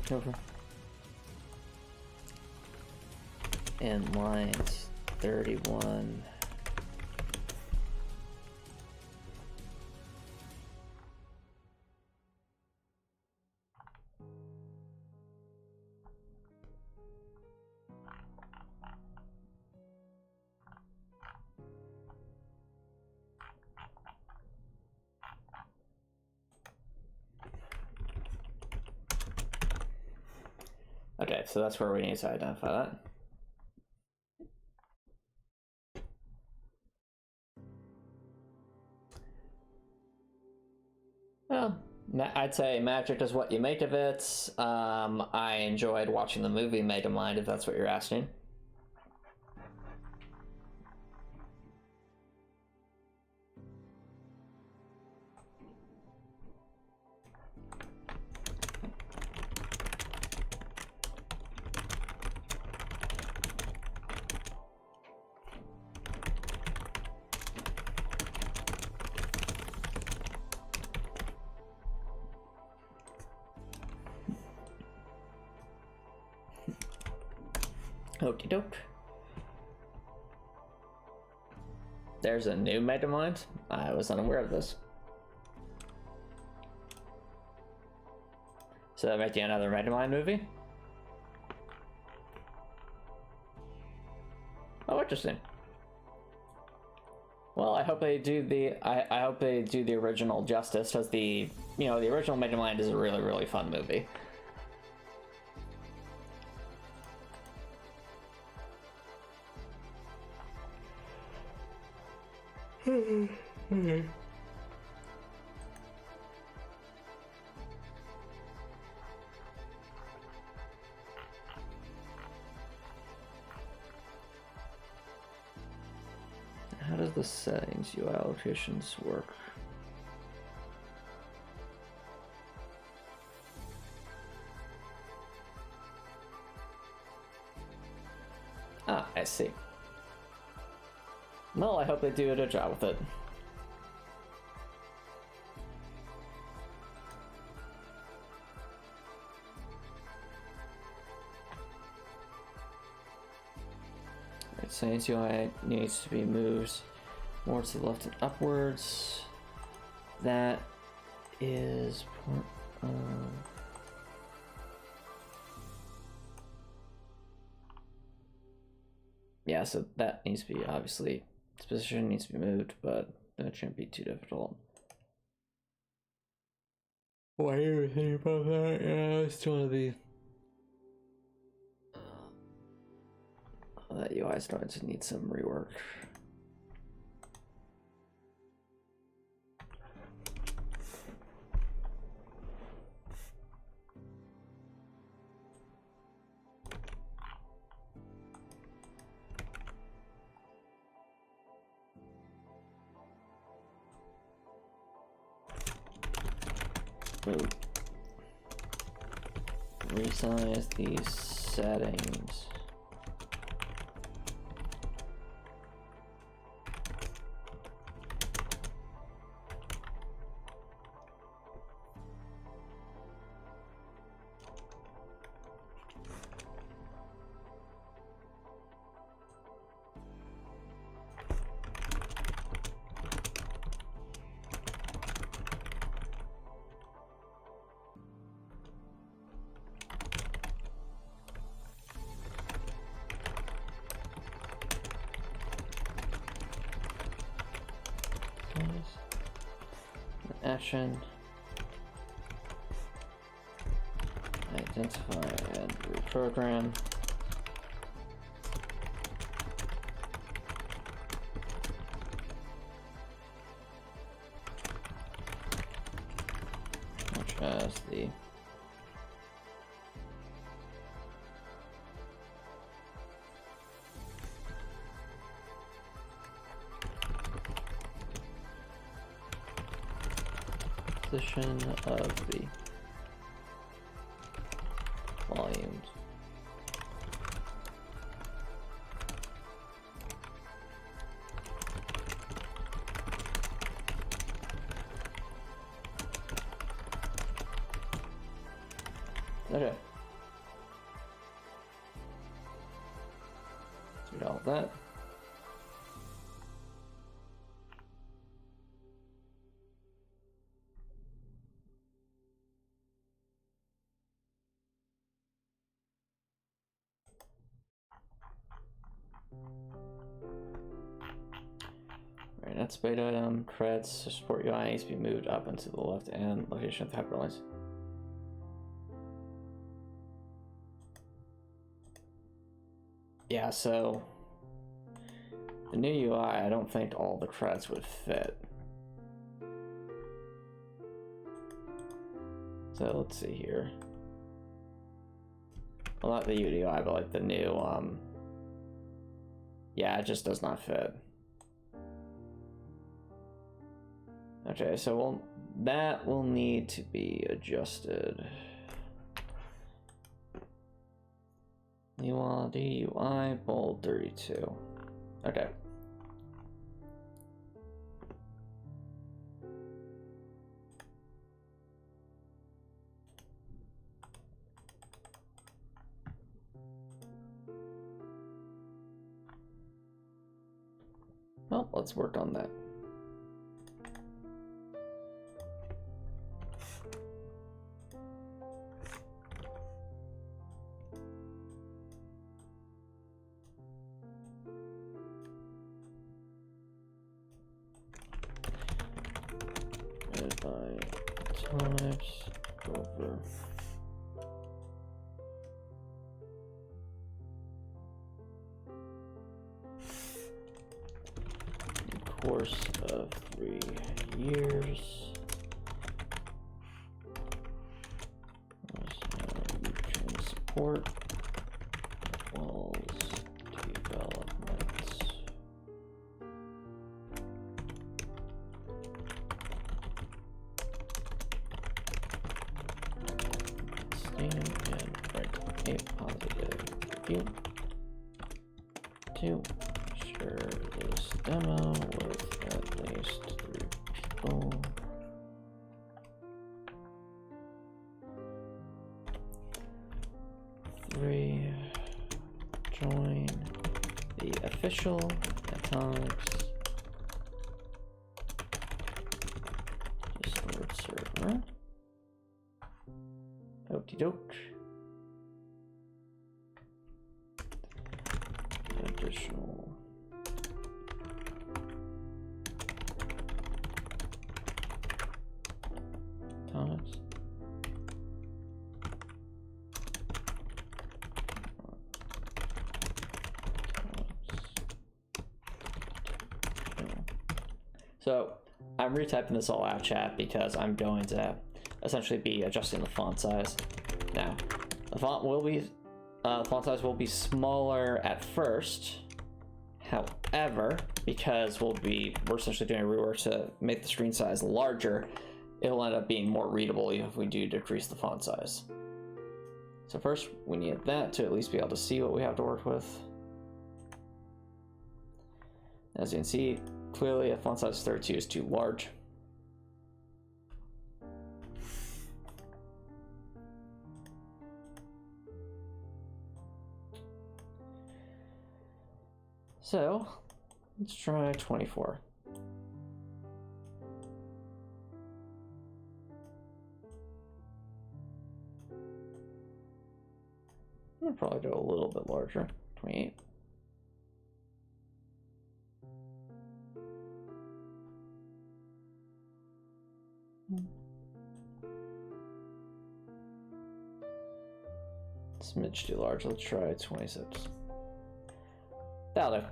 Over. And lines 31. Okay, so that's where we need to identify that. Well, I'd say magic is what you make of it. I enjoyed watching the movie Megamind, if that's what you're asking. Okie doke. There's a new Megamind? I was unaware of this. So they're making another Megamind movie? Oh, interesting. Well, I hope they do I hope they do the original justice, because the original Megamind is a really, really fun movie. How does the settings UI allocations work? Ah, I see. Well, I hope they do a good job with it. Settings UI needs to be moved more to the left and upwards. That is part of... Yeah, so that needs to be, obviously, this position needs to be moved, but that shouldn't be too difficult. Why do you think about that? Yeah, it's still gonna be... That UI is starting to need some rework. Ooh. Resize these settings. Action, identify and reprogram. Such as the position of the volumes. Okay. Get all that. Right, that's beta item. Creds support UI needs to be moved up into the left and location of the hyperlinks. Yeah, so the new UI, I don't think all the creds would fit. So let's see here. Well, not the UI, but like the new, yeah, it just does not fit. Okay, so that will need to be adjusted. UI bold 32. Okay. Well, let's work on that. Antomicx over the course of 3 years. You can support walls developments. And write a positive review to share this demo with at least 3 people. Join the official Antomicx Discord server. Okie doke. Additional Antomicx. So I'm retyping this all out, chat, because I'm going to essentially be adjusting the font size. Now, the font size will be smaller at first. However, because we're essentially doing a rework to make the screen size larger, it'll end up being more readable even if we do decrease the font size. So first, we need that to at least be able to see what we have to work with. As you can see, clearly a font size 32 is too large. So let's try 24. I'll probably go a little bit larger, 28. Smidge too large. Let's try 26. That'll do.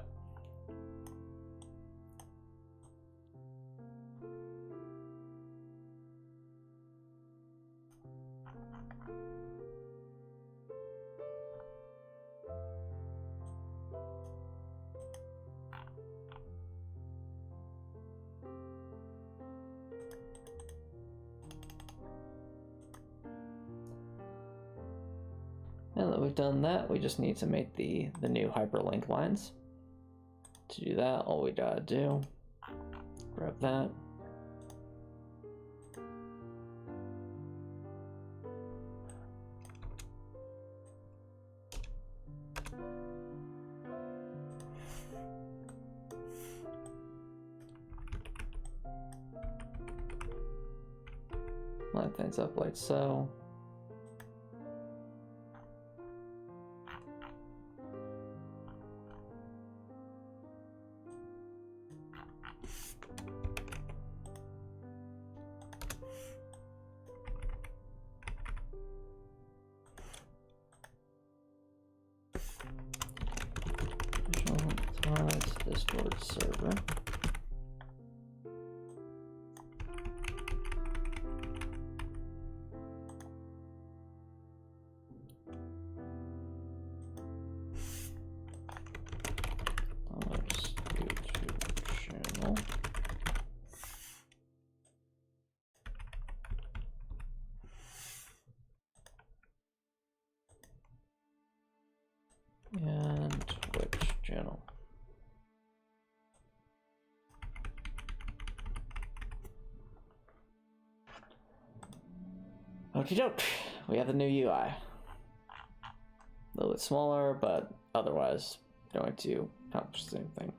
Now that we've done that, we just need to make the new hyperlink lines. To do that, all we gotta do, grab that. Line things up like so. Discord server. YouTube channel. And Twitch channel. Okie doke, we have the new UI. A little bit smaller, but otherwise going to accomplish the same thing.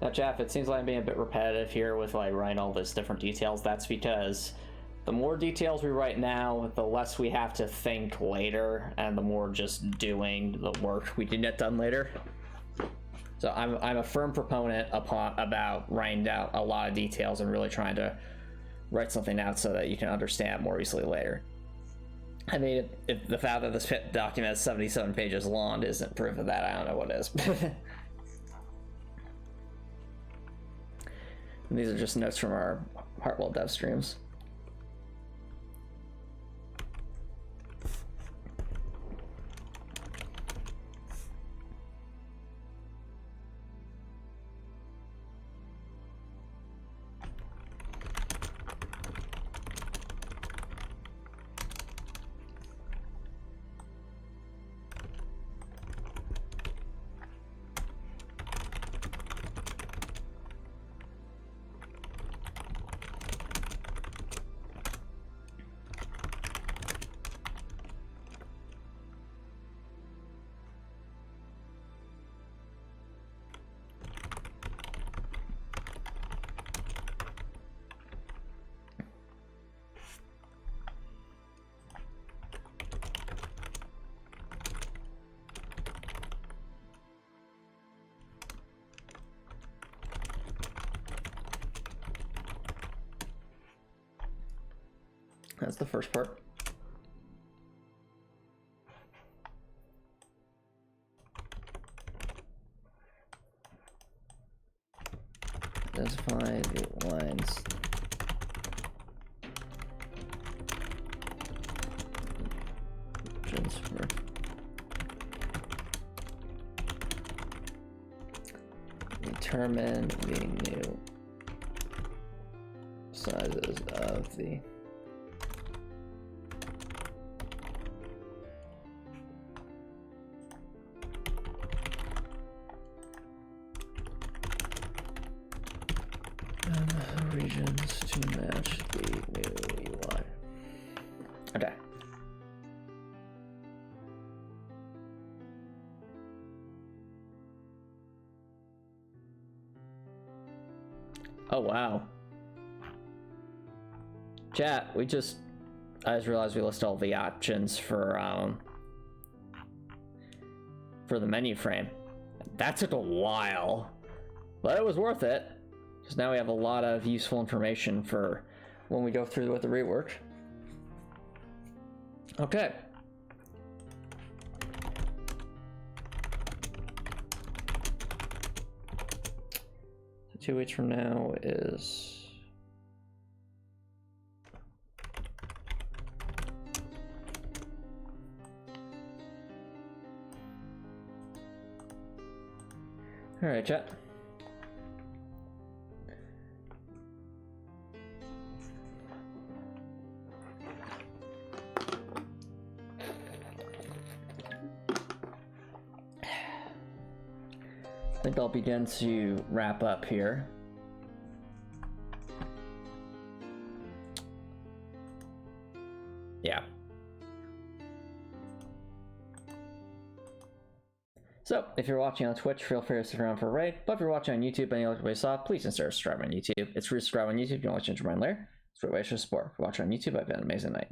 Now, Jeff, it seems like I'm being a bit repetitive here with like writing all this different details. That's because the more details we write now, the less we have to think later, and the more just doing the work we can get done later. So I'm a firm proponent about writing out a lot of details and really trying to write something out so that you can understand more easily later. I mean, if the fact that this document is 77 pages long isn't proof of that, I don't know what is. And these are just notes from our Heartwell dev streams. That's the first part. Identify the lines. Transfer. Determine the new sizes of the regions to match the new UI. Okay. Oh wow. Chat, I just realized we listed all the options for the menu frame. That took a while, but it was worth it. Because now we have a lot of useful information for when we go through with the rework. Okay. 2 weeks from now is... All right, chat. I think I'll begin to wrap up here. Yeah. So, if you're watching on Twitch, feel free to stick around for a raid. But if you're watching on YouTube and you like what you saw, please consider subscribing on YouTube. It's free to subscribe on YouTube if you want to change your mind later. It's a great way to show support. If you're watching on YouTube, I've had an amazing night.